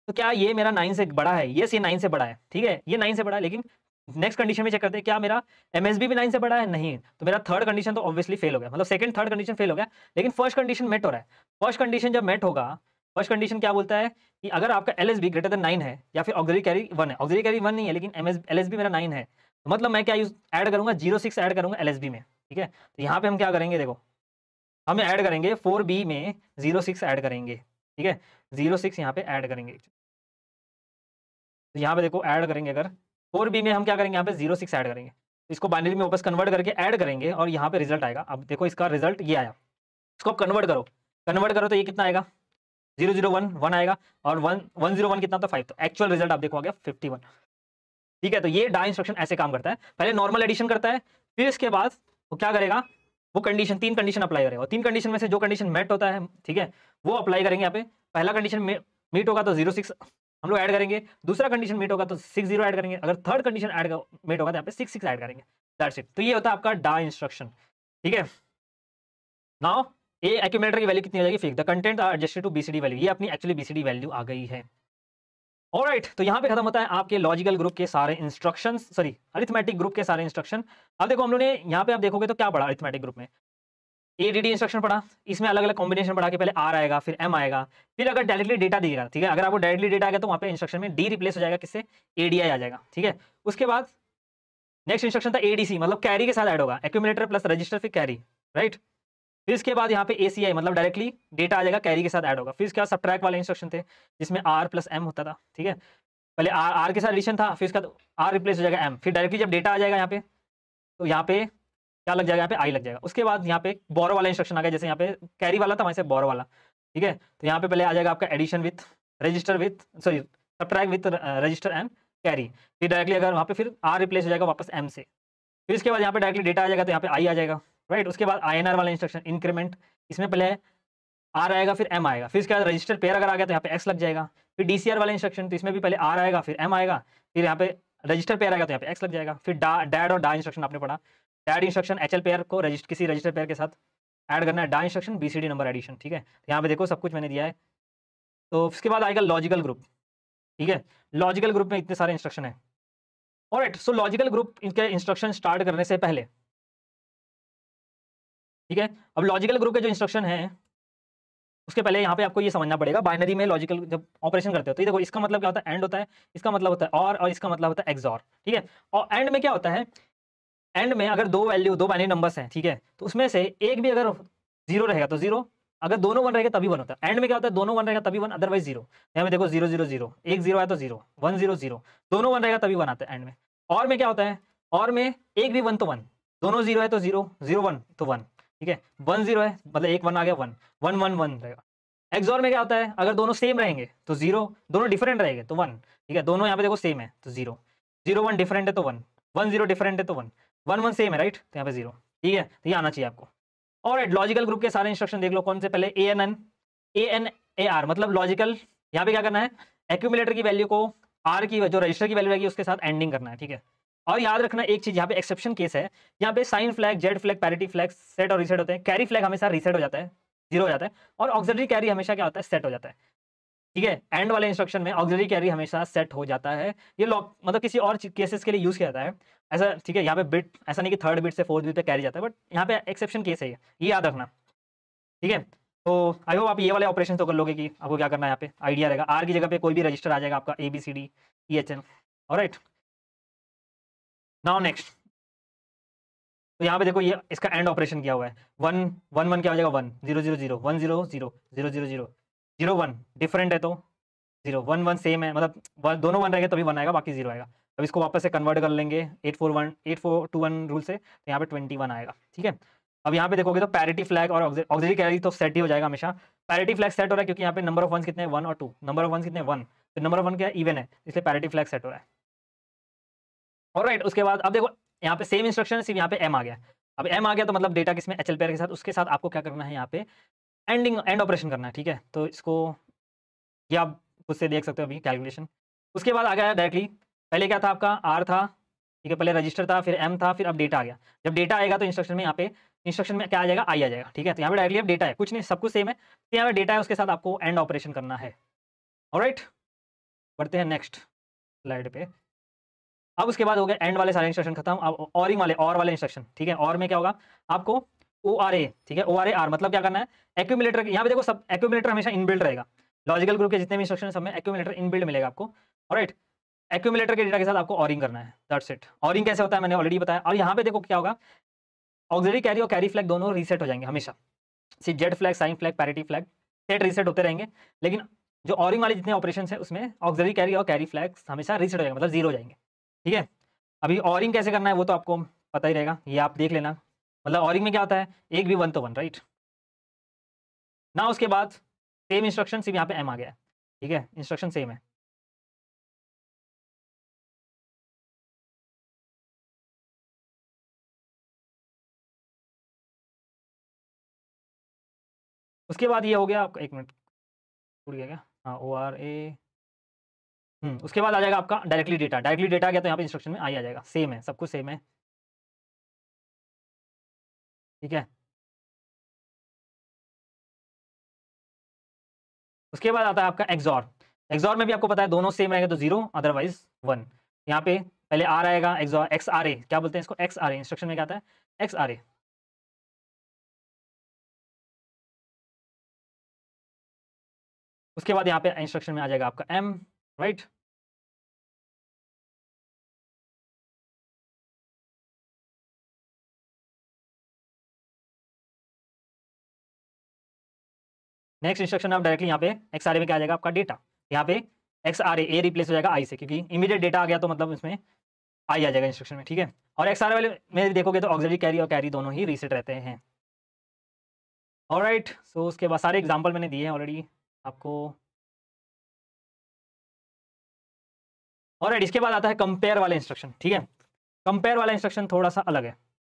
तो क्या ये मेरा 9 से बड़ा है, यस ये 9 से बड़ा है, ठीक है, ये 9 से बड़ा है। लेकिन नेक्स्ट कंडीशन में चेक करते हैं क्या मेरा एमएसबी भी 9 से बड़ा है, नहीं। तो मेरा थर्ड कंडीशन तो ऑब्वियसली फेल हो गया, मतलब सेकंड थर्ड कंडीशन फेल हो गया, लेकिन फर्स्ट कंडीशन मेट हो रहा है। फर्स्ट कंडीशन जब मेट होगा, फर्स्ट कंडीशन क्या बोलता है कि अगर आपका एलएसबी ग्रेटर देन 9 है या फिर ऑक्सिलरी कैरी 1 है, ऑक्सिलरी कैरी 1 नहीं है लेकिन एलएसबी मेरा 9 है, तो मतलब मैं क्या यूज ऐड करूंगा, 06 ऐड करूंगा एलएसबी में, ठीक है। तो यहाँ पे हम क्या करेंगे, देखो हम ऐड करेंगे 4B में 06 ऐड करेंगे, ठीक है। 06 यहाँ पे ऐड करेंगे, तो यहाँ पे देखो ऐड करेंगे, अगर 4B में हम क्या करेंगे, यहाँ पे 06 ऐड करेंगे, इसको बाइनरी में वापस कन्वर्ट करके ऐड करेंगे और यहाँ पे रिजल्ट आएगा। अब देखो इसका रिजल्ट ये आया, इसको आप कन्वर्ट करो तो ये कितना आएगा, 001 आएगा, और 101 कितना था 5, तो एक्चुअल रिजल्ट आप देखो आ गया 51, ठीक है। तो ये डा इंस्ट्रक्शन ऐसे काम करता है, पहले नॉर्मल एडिशन करता है, फिर इसके बाद वो क्या करेगा, वो कंडीशन 3 कंडीशन अप्लाई करेगा, 3 कंडीशन में से जो कंडीशन मेट होता है, ठीक है, वो अप्लाई करेंगे। यहाँ पे पहला कंडीशन मीट होगा तो 06 हम लोग ऐड करेंगे, दूसरा कंडीशन मीट होगा तो 60 ऐड करेंगे, अगर थर्ड कंडीशन मीट होगा तो यहाँ पे 66 ऐड करेंगे, दैट्स इट। तो ये होता है आपका डा इंस्ट्रक्शन, ठीक है। नाउ ए एक्यूमुलेटर की वैल्यू कितनी हो जाएगी, fix the content are adjusted to BCD value, ये अपनी एक्चुअली बीसीडी वैल्यू आ गई है। ऑलराइट, तो यहाँ पे खत्म होता है आपके लॉजिकल ग्रुप के सारे इंस्ट्रक्शंस, सॉरी अरिथमेटिक ग्रुप के सारे इंस्ट्रक्शन। अब देखो हम लोगों ने यहाँ पे आप देखोगे तो क्या पढ़ा अरिथमेटिक ग्रुप में, एडीडी इंस्ट्रक्शन पढ़ा, इसमें अलग अलग कॉम्बिनेशन पढ़ा के पहले आर आएगा फिर एम आएगा, फिर अगर डायरेक्टली डेटा दिएगा, ठीक है, अगर आपको डायरेक्टली डेटा आ गया तो वहाँ पे इंस्ट्रक्शन में डी रिप्लेस हो जाएगा, किससे, एडीआई आ जाएगा, ठीक है। उसके बाद नेक्स्ट इंस्ट्रक्शन था एडीसी, मतलब कैरी के साथ ऐड होगा, एक्यूमुलेटर प्लस रजिस्टर फिर कैरी, राइट। फिर इसके बाद यहाँ पे एसीआई मतलब डायरेक्टली डेटा आ जाएगा, कैरी के साथ ऐड होगा। फिर इसके बाद सब्ट्रैक्ट वाले इंस्ट्रक्शन थे जिसमें आर प्लस एम होता था, ठीक है। पहले आर के साथ एडिशन था, फिर इसका आर रिप्लेस हो जाएगा एम, फिर डायरेक्टली जब डेटा आ जाएगा यहाँ पे तो यहाँ पे क्या लग जाएगा, यहाँ पे आई लग जाएगा। उसके बाद यहाँ पे बोरो वाला इंस्ट्रक्शन आ गया, जैसे यहाँ पे कैरी वाला था वहाँ से बोरो वाला, ठीक है। तो यहाँ पे पहले आ जाएगा आपका addition with register with sorry subtract with register and carry, फिर डायरेक्टली अगर वहाँ पे फिर आर रिप्लेस हो जाएगा वापस एम से, फिर इसके बाद यहाँ पे डायरेक्टली डेटा आ जाएगा तो यहाँ पे आई आ जाएगा, राइट। उसके बाद INR वाला इंस्ट्रक्शन इंक्रीमेंट, इसमें पहले आर आएगा फिर एम आएगा, फिर इसके बाद रजिस्टर पेयर अगर आ गया तो यहाँ पे एक्स लग जाएगा। फिर DCR वाला इंस्ट्रक्शन, तो इसमें भी पहले आर आएगा फिर एम आएगा, फिर यहाँ पे रजिस्टर पेयर आएगा तो यहाँ पे एक्स लग जाएगा। फिर डैड और डा इंस्ट्रक्शन आपने पढ़ा, डैड इंस्ट्रक्शन HL पेयर को किसी रजिस्टर पेयर के साथ ऐड करना है, डा इंस्ट्रक्शन BCD नंबर एडिशन, ठीक है। तो यहाँ पे देखो सब कुछ मैंने दिया है। तो उसके बाद आएगा लॉजिकल ग्रुप, ठीक है। लॉजिकल ग्रुप में इतने सारे इंस्ट्रक्शन है। ऑलराइट, सो लॉजिकल ग्रुप इनके इंस्ट्रक्शन स्टार्ट करने से पहले, ठीक है, अब लॉजिकल ग्रुप के जो इंस्ट्रक्शन है उसके पहले यहाँ पे आपको ये समझना पड़ेगा, बाइनरी में लॉजिकल जब ऑपरेशन करते हो तो ये देखो इसका मतलब क्या होता है, एंड होता है, इसका मतलब होता है और इसका मतलब होता है एक्सॉर, ठीक है। और एंड में क्या होता है, एंड में अगर दो बाइनरी नंबर्स हैं, ठीक है, तो उसमें से एक भी अगर 0 रहेगा तो 0, अगर दोनों 1 रहेगा तभी 1 होता है। एंड में क्या होता है, दोनों 1 रहेगा तभी 1, अदरवाइज 0। यहाँ में देखो 0 0 0, एक 0 आया तो 0, 1 0 0, दोनों 1 रहेगा तभी 1 आता है एंड में। और में क्या होता है, और में एक भी 1 तो 1, दोनों 0 है तो 0, 0 1 तो 1, ठीक है, 1 0 है मतलब एक 1 आ गया 1 1 1 1 रहेगा। एक्सॉर में क्या होता है, अगर दोनों सेम रहेंगे तो 0, दोनों डिफरेंट रहेंगे तो 1, ठीक है, दोनों यहाँ पे देखो सेम है तो 0 0 1 डिफरेंट है तो 1 1 0 डिफरेंट है तो 1 1 1 सेम है, राइट, तो यहाँ पे 0, ठीक है। तो ये आना चाहिए आपको। और लॉजिकल ग्रुप के सारे इंस्ट्रक्शन देख लो, कौन से, पहले ANAR मतलब लॉजिकल, यहाँ पे क्या करना है, एक्यूमुलेटर की वैल्यू को आर की जो रजिस्टर की वैल्यू रहेगी उसके साथ एंडिंग करना है, ठीक है। और याद रखना एक चीज, यहाँ पे एक्सेप्शन केस है, यहाँ पे sign flag, Z flag, parity flag set और रीसेट होते हैं। कैरी फ्लैग हमेशा रीसेट हो जाता है, 0 हो जाता है, और ऑक्सिलरी कैरी हमेशा क्या होता है, सेट हो जाता है, ठीक है। एंड वाले इंस्ट्रक्शन में ऑक्सिलरी कैरी हमेशा सेट हो जाता है। ये लॉक मतलब किसी और केसेस के लिए यूज किया जाता है ऐसा, ठीक है। यहाँ पे बिट ऐसा नहीं कि थर्ड बिट से फोर्थ बिट पे कैरी जाता है, बट यहाँ पे एक्सेप्शन केस है ये याद रखना, ठीक है। तो आई होप आप ये वाले ऑपरेशन तो कर लोगे कि आपको क्या करना है, यहाँ पे आइडिया रहेगा। आर की जगह पे कोई भी रजिस्टर आ जाएगा आपका ABCDEHN। ऑलराइट, नाउ नेक्स्ट, तो यहाँ पे देखो ये इसका एंड ऑपरेशन किया हुआ है। 1 1 1 क्या हो जाएगा, 1 0 0 0 1 0 0 0 0 0 0 1 डिफरेंट है तो 0 1 1 सेम है, मतलब दोनों 1 रहेंगे तभी 1 आएगा, बाकी 0 आएगा। अब इसको वापस से कन्वर्ट कर लेंगे 8 4 2 1 रूल से, तो यहाँ पे 21 आएगा। ठीक है, अब यहाँ पे देखोगे तो पैरिटी फ्लैग और ऑक्सिलरी कैरी तो सेट ही हो जाएगा हमेशा। पैरिटी फ्लैग सेट हो रहा है क्योंकि यहाँ पे नंबर ऑफ वंस कितने हैं, 1 और 2। नंबर ऑफ वंस कितने, 1, तो नंबर ऑफ 1 क्या है, इवन है, इसलिए पैरिटी फ्लैग सेट हो रहा है। ऑलराइट, उसके बाद अब देखो यहाँ पे सेम इंस्ट्रक्शन, सिर्फ यहाँ पे एम आ गया। अब एम आ गया तो मतलब डेटा किसमें, एचएल पेयर के साथ, उसके साथ आपको क्या करना है, यहाँ पे एंड ऑपरेशन करना है। ठीक है, तो इसको ये आप खुद से देख सकते हो अभी कैलकुलेशन। उसके बाद आ गया डायरेक्टली, पहले क्या था आपका, आर था, ठीक है, पहले रजिस्टर था, फिर एम था, फिर अब डेटा आ गया। जब डेटा आएगा तो इंस्ट्रक्शन में यहाँ पे इंस्ट्रक्शन में क्या आ जाएगा, आई आ जाएगा। ठीक है, तो यहाँ पे डायरेक्टली अब डेटा है, कुछ नहीं, सब कुछ सेम है, तो यहाँ पे डेटा है, उसके साथ आपको एंड ऑपरेशन करना है। ऑलराइट, बढ़ते हैं नेक्स्ट स्लाइड पे। अब उसके बाद हो गया एंड वाले सारे इंस्ट्रक्शन खत्म। अब ऑरिंग वाले, और वाले इंस्ट्रक्शन, ठीक है, और में क्या होगा आपको ORA, ठीक है, ORA मतलब क्या करना है, एक्यूमुलेटर। यहाँ पे देखो सब एक्यूमुलेटर हमेशा इनबिल्ट रहेगा, लॉजिकल ग्रुप के जितने भी इंस्ट्रक्शन सब में एक्यूमुलेटर इनबिल्ट मिलेगा आपको। ऑलराइट, एक्यूमुलेटर के डेटा के साथ आपको ऑरिंग करना है, दैट्स इट। ऑरिंग कैसे होता है मैंने ऑलरेडी बताया। और यहाँ पे देखो क्या होगा, ऑक्सिलरी कैरी और कैरी फ्लैग दोनों रीसेट हो जाएंगे हमेशा। Z flag, sign flag, parity flag set reset होते रहेंगे, लेकिन जो ऑरिंग वाले जितने ऑपरेशन है उसमें ऑक्सिलरी कैरी और कैरी फ्लैग हमेशा रीसेट हो जाएंगे, मतलब 0 हो जाएंगे। ठीक है, अभी ऑरिंग कैसे करना है वो तो आपको पता ही रहेगा, ये आप देख लेना। मतलब ऑरिंग में क्या होता है, एक भी 1 तो 1, राइट ना। उसके बाद सेम इंस्ट्रक्शन, सिर्फ यहाँ पे एम आ गया है। ठीक है, इंस्ट्रक्शन सेम है। उसके बाद ये हो गया आपका, एक मिनट छूट गया क्या, हाँ ORA। उसके बाद आ जाएगा आपका डायरेक्टली डेटा। डायरेक्टली डेटा आ गया तो यहाँ पे इंस्ट्रक्शन में आ जाएगा, सेम है, सब कुछ सेम है। ठीक है, उसके बाद आता है आपका एक्सॉर। एक्सॉर में भी आपको पता है दोनों सेम रहेंगे तो 0, अदरवाइज 1। यहाँ पे पहले आर आएगा, एक्सॉर XRA, क्या बोलते हैं इसको, XRA इंस्ट्रक्शन में क्या आता है, XRA। उसके बाद यहाँ पे इंस्ट्रक्शन में आ जाएगा आपका M, राइट। नेक्स्ट इंस्ट्रक्शन आप डायरेक्टली यहाँ पे XRA में क्या आ जाएगा आपका डेटा। यहाँ पे XRA A रिप्लेस हो जाएगा I से, क्योंकि इमीडिएट डेटा आ गया तो मतलब इसमें I आ जाएगा इंस्ट्रक्शन में। ठीक है, और XRA वाले में देखोगे तो ऑक्सिलरी कैरी और कैरी दोनों ही रीसेट रहते हैं। ऑलराइट, सो उसके बाद सारे एग्जाम्पल मैंने दिए हैं ऑलरेडी आपको। ऑलराइट, इसके बाद आता है कंपेयर वाला इंस्ट्रक्शन। ठीक है, कंपेयर वाला इंस्ट्रक्शन थोड़ा सा अलग है,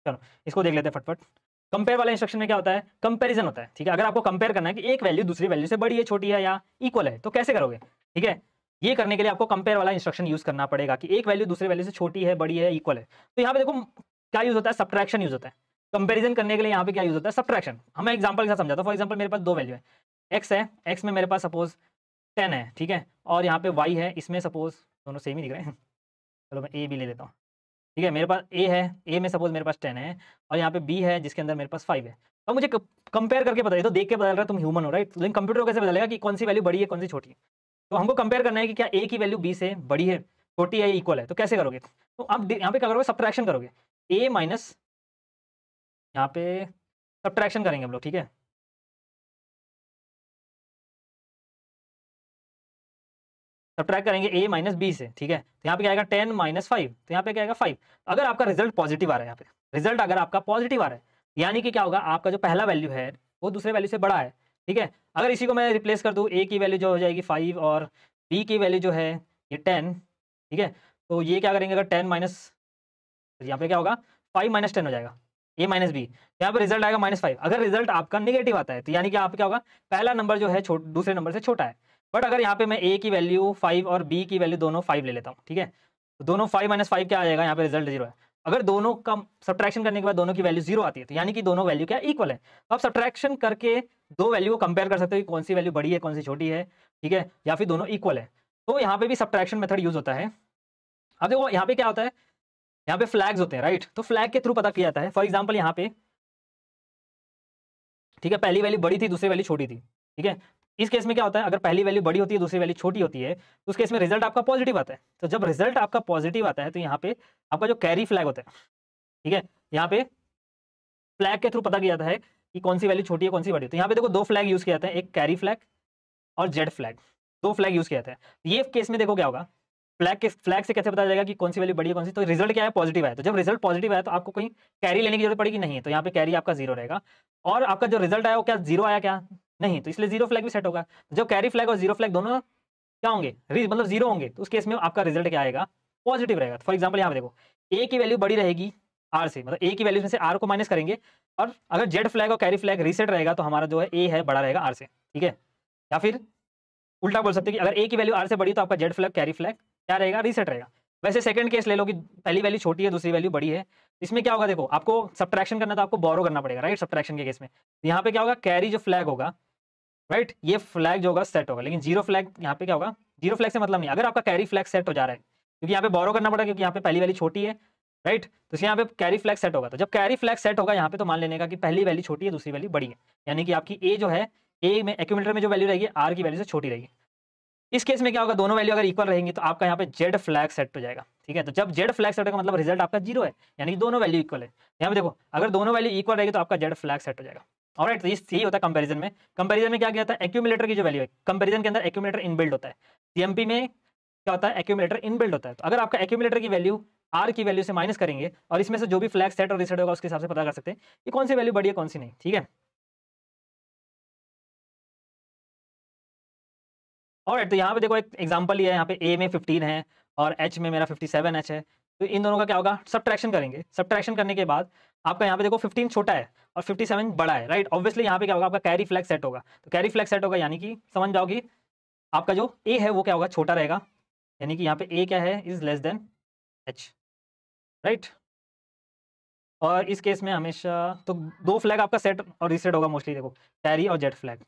चलो इसको देख लेते हैं फटफट। कंपेयर वाले इंस्ट्रक्शन में क्या होता है, कंपैरिजन होता है। ठीक है, अगर आपको कंपेयर करना है कि एक वैल्यू दूसरी वैल्यू से बड़ी है, छोटी है या इक्वल है, तो कैसे करोगे। ठीक है, ये करने के लिए आपको कंपेयर वाला इंस्ट्रक्शन यूज करना पड़ेगा कि एक वैल्यू दूसरी वैल्यू से छोटी है, बड़ी है, इक्वल है। तो यहाँ पे देखो क्या यूज होता है, सब्ट्रैक्शन यूज होता है। कंपेरिजन करने के लिए यहाँ पे क्या यूज होता है, सब्ट्रैक्शन। हमें एग्जाम्पल के साथ समझाता हूँ। फॉर एग्जाम्पल मेरे पास दो वैल्यू है, एक्स है, एक्स में मेरे पास सपोज 10 है, ठीक है, और यहाँ पे वाई है, इसमें सपोज दोनों सेम ही दिख रहे हैं, चलो मैं ए भी ले लेता हूँ। ठीक है, मेरे पास ए है, ए में सपोज मेरे पास 10 है, और यहाँ पे बी है जिसके अंदर मेरे पास 5 है। अब मुझे कंपेयर करके बता, तो देख के बदल रहा है, तुम ह्यूमन हो, राइट, लेकिन कंप्यूटर को कैसे बदलेगा कि कौन सी वैल्यू बड़ी है, कौन सी छोटी है। तो हमको कंपेयर करना है कि क्या ए की वैल्यू बी से बड़ी है, छोटी है, इक्वल है। तो कैसे करोगे, तो आप यहाँ पे क्या करोगे, सब्ट्रैक्शन करोगे। ए माइनस, यहाँ पे सब्ट्रैक्शन करेंगे हम लोग। ठीक है, सब्ट्रैक्ट करेंगे ए माइनस बी से। ठीक है, तो यहाँ पे क्या आएगा 10 माइनस 5, तो यहाँ पे क्या आएगा 5। अगर आपका रिजल्ट पॉजिटिव आ रहा है, यहाँ पे रिजल्ट अगर आपका पॉजिटिव आ रहा है, यानी कि क्या होगा, आपका जो पहला वैल्यू है वो दूसरे वैल्यू से बड़ा है। ठीक है, अगर इसी को मैं रिप्लेस कर दूँ, ए की वैल्यू जो हो जाएगी 5 और बी की वैल्यू जो है ये 10। ठीक है, तो ये क्या करेंगे, अगर 10 माइनस, यहाँ पे क्या होगा 5 माइनस 10 हो जाएगा, ए माइनस बी, यहाँ पे रिजल्ट आएगा -5। अगर रिजल्ट आपका नेगेटिव आता है तो यानी कि आप क्या होगा, पहला नंबर जो है दूसरे नंबर से छोटा है। बट अगर यहाँ पे मैं ए की वैल्यू 5 और बी की वैल्यू दोनों 5 ले लेता हूँ, ठीक है, तो दोनों 5 माइनस 5 क्या आ जाएगा, यहाँ पे रिजल्ट 0 है। अगर दोनों का सब्ट्रैक्शन करने के बाद दोनों की वैल्यू 0 आती है, तो यानी कि दोनों वैल्यू क्या इक्वल है। तो आप सब्ट्रैक्शन करके दो वैल्यू को कंपेयर कर सकते हो कि कौन सी वैल्यू बड़ी है, कौन सी छोटी है। ठीक है, या फिर दोनों इक्वल है, तो यहाँ पे भी सब्ट्रैक्शन मेथड यूज होता है। अब देखो यहाँ पे क्या होता है, यहाँ पे फ्लैग्स होते हैं, राइट, तो फ्लैग के थ्रू पता किया जाता है। फॉर एग्जाम्पल यहाँ पे ठीक है, पहली वैल्यू बड़ी थी, दूसरी वैल्यू छोटी थी। ठीक है, इस केस में क्या होता है, अगर पहली वैल्यू बड़ी होती है, दूसरी वैल्यू छोटी होती है, तो उस केस में रिजल्ट आपका पॉजिटिव आता है। तो जब रिजल्ट आपका पॉजिटिव आता है तो यहाँ पे आपका जो कैरी फ्लैग होता है, ठीक है, यहाँ पे फ्लैग के थ्रू पता किया जाता है कि कौन सी वैल्यू छोटी है, कौन सी बड़ी है। तो यहाँ पे देखो दो फ्लैग यूज किया जाता है, एक कैरी फ्लैग और जेड फ्लैग, दो फ्लैग यूज किया जाता है। ये केस में देखो क्या होगा, फ्लैग से कैसे पता चलेगा कि कौन सी वैल्यू बड़ी है, कौन सी, तो रिजल्ट क्या है, पॉजिटिव है। तो जब रिजल्ट पॉजिटिव है तो आपको कहीं कैरी लेने की जरूरत पड़ेगी नहीं है, तो यहाँ पे कैरी आपका जीरो रहेगा। और आपका जो रिजल्ट आया वो क्या जीरो आया क्या, नहीं, तो इसलिए जीरो फ्लैग भी सेट होगा। जब कैरी फ्लैग और जीरो फ्लैग दोनों क्या होंगे, मतलब जीरो होंगे, तो उस केस में आपका रिजल्ट क्या आएगा, पॉजिटिव रहेगा। फॉर एग्जाम्पल यहाँ पे देखो ए की वैल्यू बड़ी रहेगी आर से, मतलब ए की वैल्यू में से आर को माइनस करेंगे, और अगर जेड फ्लैग और कैरी फ्लैग रीसेट रहेगा तो हमारा जो है ए है बड़ा रहेगा आर से। ठीक है, या फिर उल्टा बोल सकते हैं कि अगर ए की वैल्यू आर से बड़ी तो आपका जेड फ्लैग कैरी फ्लैग क्या रहेगा, रीसेट रहेगा। वैसे सेकंड केस ले लो कि पहली वैल्यू छोटी है, दूसरी वैल्यू बड़ी है, इसमें क्या होगा, देखो आपको सब्ट्रैक्शन करना तो आपको बोरो करना पड़ेगा, राइट, सब्ट्रैक्शन के केस में। यहाँ पे क्या होगा, कैरी जो फ्लैग होगा, राइट, ये फ्लैग जो होगा सेट होगा, लेकिन जीरो फ्लैग यहाँ पे क्या होगा, जीरो फ्लैग से मतलब नहीं, अगर आपका कैरी फ्लैग सेट हो जा रहा है, क्योंकि यहाँ पे बोरो करना पड़ेगा, क्योंकि यहाँ पे पहली वैल्यू छोटी है, राइट, तो यहाँ पे कैरी फ्लैग सेट होगा। तो जब कैरी फ्लैग सेट होगा यहाँ पे, तो मान लेने का कि पहली वैल्यू छोटी है, दूसरी वैल्यू बड़ी है, यानी कि आपकी ए जो है, ए में एक्यूमुलेटर में जो वैल्यू रहेगी आर की वैल्यू से छोटी रहेगी। इस केस में क्या होगा, दोनों वैल्यू अगर इक्वल रहेंगी तो आपका यहाँ पे जेड फ्लैग सेट हो जाएगा। ठीक है, तो जब जेड फ्लैग सेट होगा मतलब रिजल्ट आपका जीरो है, यानी कि दोनों वैल्यू इक्वल है। यहाँ पे देखो अगर दोनों वैल्यू इक्वल रहेगी तो आपका जेड फ्लैग सेट हो जाएगा। ऑलराइट, तो यही होता है कंपैरिजन में। कंपैरिजन में क्या किया था, एक्यूमुलेटर की जो वैल्यू है, कंपैरिजन के अंदर एक्यूमुलेटर इनबिल्ट होता है। सीएमपी में क्या होता है, एक्यूमुलेटर इनबिल्ट होता है। तो अगर आपका एक्यूमुलेटर की वैल्यू आर की वैल्यू से माइनस करेंगे और इसमें से जो भी फ्लैग सेट और रीसेट होगा उसके हिसाब से पता कर सकते हैं कि कौन सी वैल्यू बड़ी है, कौन सी नहीं। ठीक है, और तो यहाँ पे देखो एक एग्जांपल ही है, यहाँ पे ए में 15 है और एच में मेरा 57 एच है। तो इन दोनों का क्या होगा, सब्ट्रैक्शन करेंगे। सब्ट्रैक्शन करने के बाद आपका यहाँ पे देखो 15 छोटा है और 57 बड़ा है, राइट। ऑब्वियसली यहाँ पे क्या होगा, आपका कैरी फ्लैग सेट होगा। तो कैरी फ्लैग सेट होगा यानी कि समझ जाओ कि आपका जो ए है वो क्या होगा, छोटा रहेगा, यानी कि यहाँ पे ए क्या है, is less than H, right. और इस केस में हमेशा तो दो फ्लैग आपका सेट और रीसेट होगा मोस्टली, देखो कैरी और जेड फ्लैग।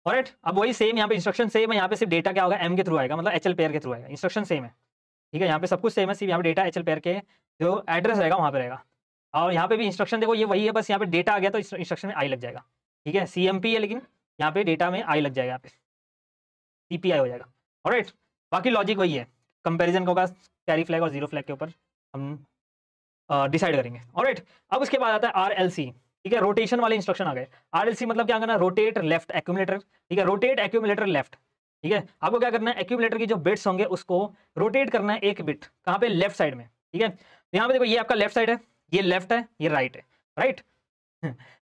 ऑलराइट, अब वही सेम यहाँ पे इंस्ट्रक्शन सेम है, यहाँ पे सिर्फ डेटा क्या होगा, एम के थ्रू आएगा, मतलब एचएल पेयर के थ्रू आएगा। इंस्ट्रक्शन सेम है, ठीक है, यहाँ पे सब कुछ सेम है, सिर्फ यहाँ पे डेटा एचएल पेयर के जो एड्रेस रहेगा वहाँ पे रहेगा। और यहाँ पे भी इंस्ट्रक्शन देखो ये वही है, बस यहाँ पे डेटा आ गया तो इंस्ट्रक्शन में आई लग जाएगा। ठीक है, सीएमपी है लेकिन यहाँ पे डेटा में आई लग जाएगा, यहाँ पे सीपीआई हो जाएगा। ऑलराइट, बाकी लॉजिक वही है, कंपेरिजन का होगा कैरी फ्लैग और जीरो फ्लैग के ऊपर हम डिसाइड करेंगे। ऑलराइट, अब उसके बाद आता है आरएलसी। ठीक है, रोटेशन वाले इंस्ट्रक्शन आ गए। आरएलसी मतलब क्या करना, रोटेट लेफ्ट एक्यूमुलेटर। ठीक है, रोटेट एक्यूमुलेटर लेफ्ट। ठीक है, आपको क्या करना है, एक्यूमुलेटर की जो बिट्स होंगे उसको रोटेट करना है एक बिट, कहाँ पे, लेफ्ट साइड में। ठीक है, तो यहाँ पे देखो ये आपका लेफ्ट साइड है, ये लेफ्ट है, ये राइट है, राइट।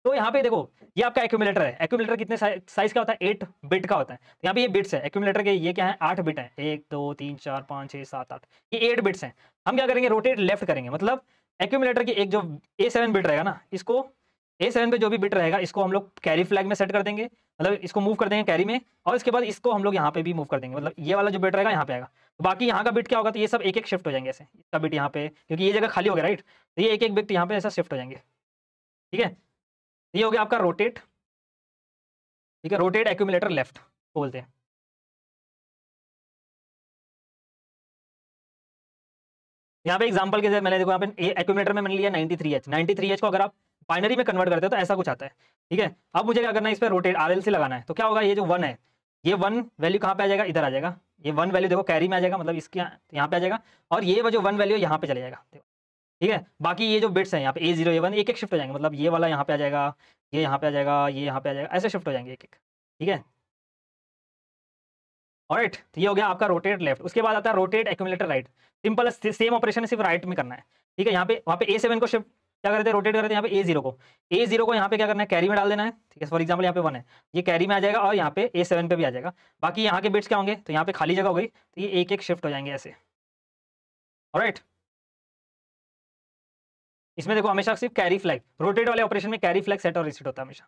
तो यहाँ पे देखो ये आपका एक्यूमुलेटर है। एक्यूमुलेटर कितने साइज का होता है, 8 बिट का होता है। तो यहाँ पे ये बिट्स है एक्यूमुलेटर के, ये क्या है, 8 बिट है, 1 2 3 4 5 6 7 8, ये 8 बिट्स हैं। हम क्या करेंगे, रोटेट लेफ्ट करेंगे, मतलब एक्यूमुलेटर की एक जो A7 बिट रहेगा ना, इसको A7 पे जो भी बिट रहेगा इसको हम लोग कैरी फ्लैग में सेट कर देंगे, मतलब इसको मूव कर देंगे कैरी में, और इसके बाद इसको हम लोग यहाँ पे भी मूव कर देंगे, मतलब ये वाला जो बिट रहेगा यहाँ पे आएगा। तो बाकी यहाँ का बिट क्या होगा, तो ये सब एक एक शिफ्ट हो जाएंगे ऐसे, इसका बिट यहाँ पे, क्योंकि ये जगह खाली हो गया, राइट, तो ये एक एक बिट यहाँ पे ऐसा शिफ्ट हो जाएंगे। ठीक है, ये हो गया आपका रोटेट। ठीक है, रोटेट एक्यूमुलेटर लेफ्ट बोलते हैं। यहाँ पे एग्जांपल के जरिए मैंने देखो यहाँ पे एक्यूमुलेटर में मैंने लिया 93H। 93H को अगर आप बाइनरी में कन्वर्ट करते हो तो ऐसा कुछ आता है। ठीक है, अब मुझे क्या करना है, इस पर रोटेट आरएलसी लगाना है। तो क्या होगा, ये जो 1 है, ये 1 वैल्यू कहाँ पे आ जाएगा, इधर आ जाएगा। ये 1 वैल्यू देखो कैरी में आ जाएगा, मतलब इसके यहाँ पे आ जाएगा, और ये जो 1 वैल्यू यहाँ पे चले जाएगा। देखो, ठीक है, बाकी ये जो बिट्स हैं यहाँ पे A0 A1 एक एक शिफ्ट हो जाएंगे, मतलब ये वाला यहाँ पे आ जाएगा, ये यहाँ पे आ जाएगा, ये यहाँ पे आ जाएगा, ऐसे शिफ्ट हो जाएंगे एक एक। ठीक है, ऑलराइट, तो ये हो गया आपका रोटेट लेफ्ट। उसके बाद आता है rotate accumulator right. Simple same operation है, सिर्फ राइट में करना है। ठीक है, यहाँ पे वहाँ पे A7 को शिफ्ट क्या करते हैं, रोटेट करते हैं। यहाँ पे A0 को यहाँ पे क्या करना है, कैरी में डाल देना है। ठीक है, फॉर एग्जाम्पल यहाँ पे 1 है, ये कैरी में आ जाएगा, और यहाँ पे A7 पे भी आ जाएगा। बाकी यहाँ के बिट्स क्या होंगे, तो यहाँ पे खाली जगह हो गई, तो ये एक एक शिफ्ट हो जाएंगे ऐसे। ऑलराइट, इसमें देखो हमेशा सिर्फ कैरी फ्लैग, रोटेट वाले ऑपरेशन में कैरी फ्लैग सेट और रीसेट होता है हमेशा।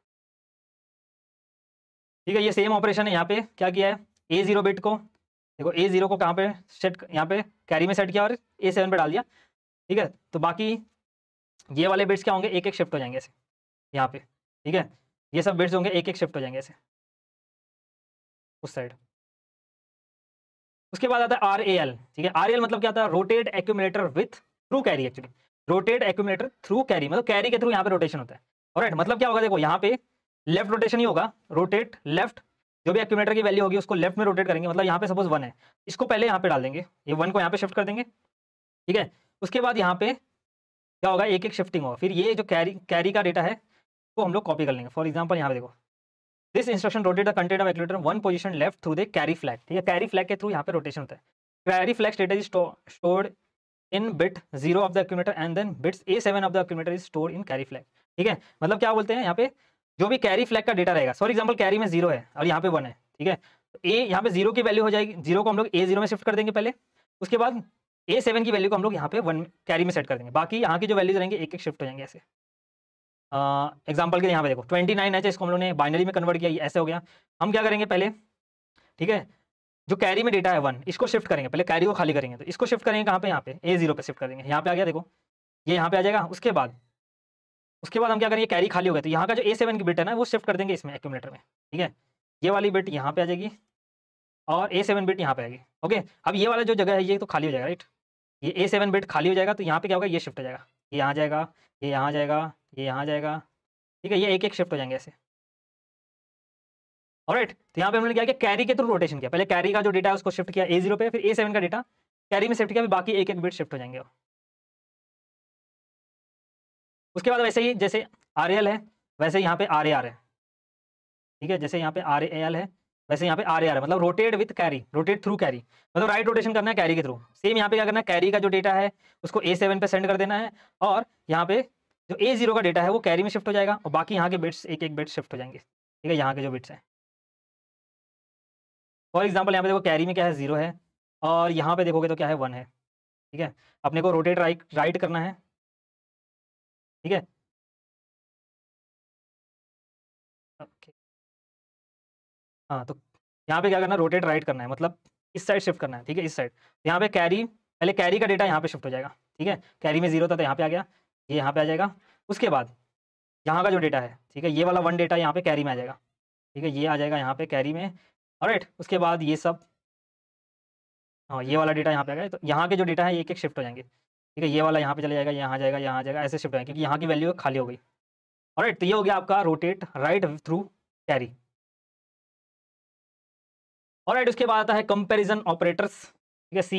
ठीक है, ये सेम ऑपरेशन है, यहाँ पे क्या किया है, A0 बिट को देखो, A0 को कहाँ पे सेट, यहाँ पे कैरी में सेट किया और A7 पे डाल दिया। ठीक है, तो बाकी ये वाले बिट्स क्या होंगे, एक एक शिफ्ट हो जाएंगे ऐसे यहाँ पे। ठीक है, ये सब बिट्स होंगे एक एक शिफ्ट हो जाएंगे ऐसे उस साइड। उसके बाद आता है RAL। ठीक है, RAL मतलब क्या आता है, rotate accumulator with through carry. Actually rotate accumulator through carry, मतलब कैरी के थ्रू यहाँ पे रोटेशन होता है। ऑलराइट, मतलब क्या होगा, देखो यहाँ पे लेफ्ट रोटेशन ही होगा, रोटेट लेफ्ट, जो भी एक्यूमुलेटर की वैल्यू होगी उसको लेफ्ट में रोटेट करेंगे। मतलब यहाँ पे सपोज 1 है, इसको पहले यहाँ पे डाल देंगे, ये 1 को यहाँ पे शिफ्ट कर देंगे, ठीक है। उसके बाद यहाँ पे क्या होगा, एक एक शिफ्टिंग होगा, फिर ये जो कैरी का डेटा है वो हम लोग कॉपी कर लेंगे। फॉर एग्जाम्पल यहाँ पे देखो, this instruction rotate the content of accumulator 1 position left through the carry flag, ठीक है। कैरी फ्लैग के थ्रू यहाँ पे रोटेशन होता है। Carry flag status is stored in bit 0 of the accumulator and then bits A7 of the accumulator is stored in carry flag, ठीक है। मतलब क्या बोलते हैं यहाँ पे, जो भी कैरी फ्लैग का डेटा रहेगा, फॉर एग्जाम्पल कैरी में 0 है और यहाँ पे 1 है, ठीक है। तो ए यहाँ पे 0 की वैल्यू हो जाएगी, 0 को हम लोग A0 में शिफ्ट कर देंगे पहले, उसके बाद A7 की वैल्यू को हम लोग यहाँ पे 1 कैरी में सेट कर देंगे, बाकी यहाँ की जो वैल्यूज रहेंगे एक एक शिफ्ट हो जाएंगे ऐसे। एग्जाम्पल के लिए यहाँ पे देखो 29 है, इसको हम लोग ने बाइनरी में कन्वर्ट किया, ये ऐसे हो गया। हम क्या करेंगे पहले, ठीक है, जो कैरी में डेटा है 1, इसको शिफ्ट करेंगे, पहले कैरी को खाली करेंगे, तो इसको शिफ्ट करेंगे कहाँ पे, यहाँ पे A0 पे शिफ्ट कर देंगे। यहाँ पे आ गया, देखो ये यहाँ पे आ जाएगा। उसके बाद हम क्या करेंगे, कैरी खाली हो गया तो यहाँ का जो A7 की बिट है ना वो शिफ्ट कर देंगे इसमें एक्यूमुलेटर में, ठीक है। ये वाली बिट यहाँ पे आ जाएगी और A7 बिट यहाँ पे आएगी, ओके। अब ये वाला जो जगह है ये तो खाली हो जाएगा, राइट। ये A7 बिट खाली हो जाएगा तो यहाँ पे क्या होगा, ये शिफ्ट हो जाएगा, ये यहाँ जाएगा, ये यहाँ जाएगा, ये यहाँ जाएगा, ठीक है। ये एक एक शिफ्ट हो जाएंगे ऐसे, ऑलराइट। तो यहाँ पे हमने क्या किया, कैरी के थ्रू रोटेशन किया, पहले कैरी का जो डेटा है उसको शिफ्ट किया A0 पे, फिर A7 का डेटा कैरी में शिफ्ट किया, फिर बाकी एक एक बिट शिफ्ट हो जाएंगे। उसके बाद वैसे ही जैसे RAL है वैसे यहाँ पे RAR है, ठीक है। जैसे यहाँ पे RAL है वैसे यहाँ पे RAR है, मतलब rotate with carry, rotate through carry, मतलब राइट रोटेशन करना है कैरी के थ्रू। सेम यहाँ पे क्या करना है, कैरी का जो डेटा है उसको A7 पे सेंड कर देना है, और यहाँ पे जो A0 का डेटा है वो कैरी में शिफ्ट हो जाएगा, और बाकी यहाँ के बिट्स एक एक बिट शिफ्ट हो जाएंगे, ठीक है, यहाँ के जो बिट्स हैं। फॉर एग्जाम्पल यहाँ पे देखो कैरी में क्या है, 0 है, और यहाँ पे देखोगे तो क्या है, 1 है, ठीक है। अपने को रोटेट राइट करना है, ठीक है। ओके, हाँ, तो यहाँ पे क्या करना है, रोटेट राइट करना है, मतलब इस साइड शिफ्ट करना है, ठीक है, इस साइड। यहाँ पे कैरी, पहले कैरी का डेटा यहाँ पे शिफ्ट हो जाएगा, ठीक है। कैरी में 0 था तो यहाँ पे आ गया, ये यहाँ पे आ जाएगा। उसके बाद यहाँ का जो डेटा है, ठीक है, ये वाला 1 डेटा यहाँ पे कैरी में आ जाएगा, ठीक है, ये आ जाएगा यहाँ पे कैरी में, ऑलराइट। उसके बाद ये सब, हाँ, ये वाला डेटा यहाँ पे आ गया, तो यहाँ के जो डेटा है ये एक एक शिफ्ट हो जाएंगे, ठीक है। ये वाला यहाँ पे चला जाएगा, यहाँ जाएगा, यहाँ आ जाएगा, ऐसे शिफ्ट हो जाएगा, क्योंकि यहाँ की वैल्यू खाली हो गई, ऑलराइट। तो ये हो गया आपका rotate right through carry, alright. उसके बाद आता है कंपैरिजन ऑपरेटर्स, ठीक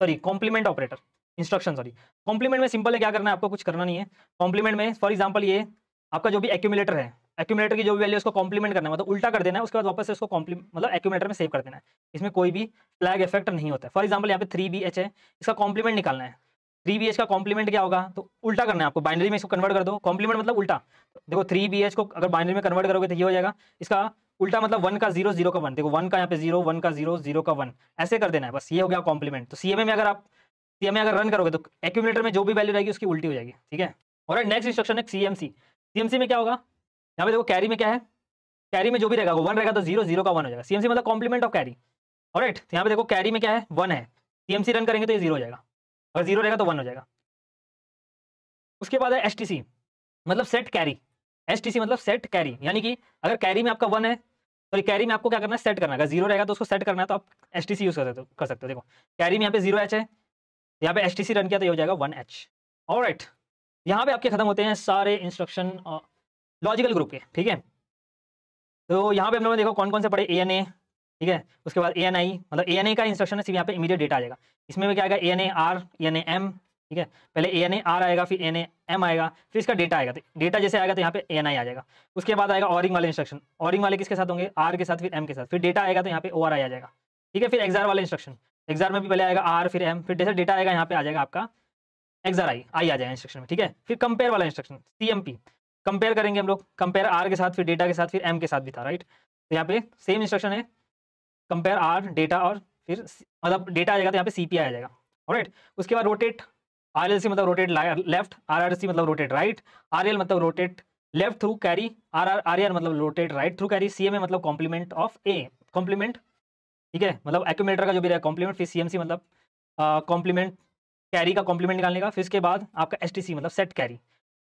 है, कॉम्प्लीमेंट ऑपरेटर इंस्ट्रक्शन, कॉम्प्लीमेंट में सिंपल है, क्या करना है आपको, कुछ करना नहीं है। कॉम्प्लीमेंट में फॉर एग्जांपल ये आपका जो भी एक्यूमुलेटर है, एक्यूमुलेटर की जो भी वैल्यू उसको कॉम्प्लीमेंट करना है, मतलब उल्टा कर देना है, उसके बाद वापस से उसको मतलब एक्यूमुलेटर में सेव कर देना है। इसमें कोई भी फ्लैग इफेक्ट नहीं होता है। फॉर एग्जाम्पल यहाँ पे 3BH है, इसका कॉम्प्लीमेंट निकालना है। 3BH का कॉम्प्लीमेंट क्या होगा, तो उल्टा करना है आपको, बाइनरी में इसको कन्वर्ट कर दो, कॉम्प्लीमेंट मतलब उल्टा। देखो 3BH को अगर बाइनरी में कन्वर्ट करोगे तो ये हो जाएगा, इसका उल्टा मतलब 1 का 0 0 का 1, देखो 1 का यहाँ पे 0 1 का 0 0 का 1, ऐसे कर देना है, बस ये हो गया कॉम्प्लीमेंट। तो CMA में अगर आप रन करोगे तो एक्यूमुलेटर में जो भी वैल्यू रहेगी उसकी उल्टी हो जाएगी, ठीक है। और नेक्स्ट इंस्ट्रक्शन है CMC में क्या होगा, यहाँ पे देखो कैरी में क्या है, कैरी में जो भी रहेगा वो 1 रहेगा तो 0 0 का 1 हो जाएगा, CMC मतलब कॉम्प्लीमेंट ऑफ कैरी, ऑलराइट। तो यहाँ पे देखो कैरी में क्या है, 1 है, CMC रन करेंगे तो ये 0 हो जाएगा, अगर 0 रहेगा तो 1 हो जाएगा। उसके बाद है STC मतलब सेट कैरी, STC मतलब सेट कैरी, यानी कि अगर कैरी में आपका 1 है तो कैरी में आपको क्या करना है, सेट करना है। अगर 0 रहेगा तो उसको सेट करना है, तो आप STC यूज कर सकते हो। देखो कैरी में यहाँ पे 0H है, यहाँ पे STC रन किया तो ये हो जाएगा 1H, ऑलराइट। यहाँ पे आपके खत्म होते हैं सारे इंस्ट्रक्शन लॉजिकल ग्रुप के, ठीक है। तो यहाँ पे हम लोगों ने देखो कौन कौन से पढ़े, ANA, ठीक है। उसके बाद ANI, मतलब ANA का इंस्ट्रक्शन है, सिर्फ यहाँ पे इमीडिएट डेटा आ जाएगा। इसमें भी क्या आएगा, ANAR, ANAM, ठीक है। पहले ANAR आएगा, फिर ANAM आएगा, फिर इसका डेटा आएगा। तो डेटा जैसे आएगा तो यहाँ पे ANI आ जाएगा। उसके बाद आएगा ऑरिंग वाले इंस्ट्रक्शन, ऑरिंग वाले किसके साथ होंगे, R के साथ, फिर M के साथ, फिर डेटा आएगा तो यहाँ पे ORI आ जाएगा, ठीक है। फिर एक्सार वाले इंस्ट्रक्शन, एक्सार में भी पहले आएगा R फिर M, फिर जैसे डेटा आएगा यहाँ पे आ जाएगा आपका एक्सार आई आ जाएगा इंस्ट्रक्शन में, ठीक है। फिर कंपेयर वाला इंस्ट्रक्शन CMP, कंपेयर करेंगे हम लोग, कंपेयर R के साथ, फिर डेटा के साथ, फिर M के साथ भी था, राइट। तो यहाँ पे सेम इंस्ट्रक्शन है, कंपेयर R डेटा, और फिर मतलब डेटा आ जाएगा तो यहाँ पे CPI आ जाएगा, ऑलराइट। उसके बाद रोटेट, RLC मतलब रोटेट लेफ्ट, RRC मतलब रोटेट राइट, RL मतलब rotate left through carry, RR मतलब rotate right through carry, CMA मतलब कॉम्प्लीमेंट ऑफ कॉम्प्लीमेंट, ठीक है, मतलब एक्यूमुलेटर का जो भी रहेगा कॉम्प्लीमेंट, फिर CMC मतलब कॉम्प्लीमेंट कैरी का कॉम्प्लीमेंट निकालने का, फिर उसके बाद आपका STC मतलब सेट कैरी,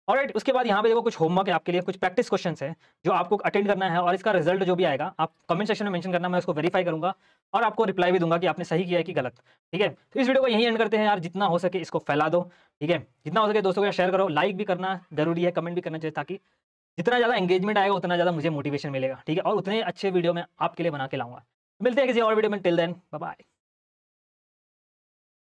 ऑलराइट। उसके बाद यहाँ पे देखो कुछ होमवर्क है आपके लिए, कुछ प्रैक्टिस क्वेश्चंस है जो आपको अटेंड करना है, और इसका रिजल्ट जो भी आएगा आप कमेंट सेक्शन में मेंशन करना, मैं उसको वेरीफाई करूंगा और आपको रिप्लाई भी दूंगा कि आपने सही किया है कि गलत, ठीक है। तो इस वीडियो को यहीं एंड करते हैं यार, जितना हो सके इसको फैला दो, ठीक है, जितना हो सके दोस्तों के साथ शेयर करो, लाइक भी करना जरूरी है, कमेंट भी करना चाहिए, ताकि जितना ज़्यादा एंगेजमेंट आएगा उतना ज़्यादा मुझे मोटिवेशन मिलेगा, ठीक है? और उतने अच्छे वीडियो मैं आपके लिए बना के लाऊँगा। मिलते हैं किसी और वीडियो में, टिल देन बाय बाय।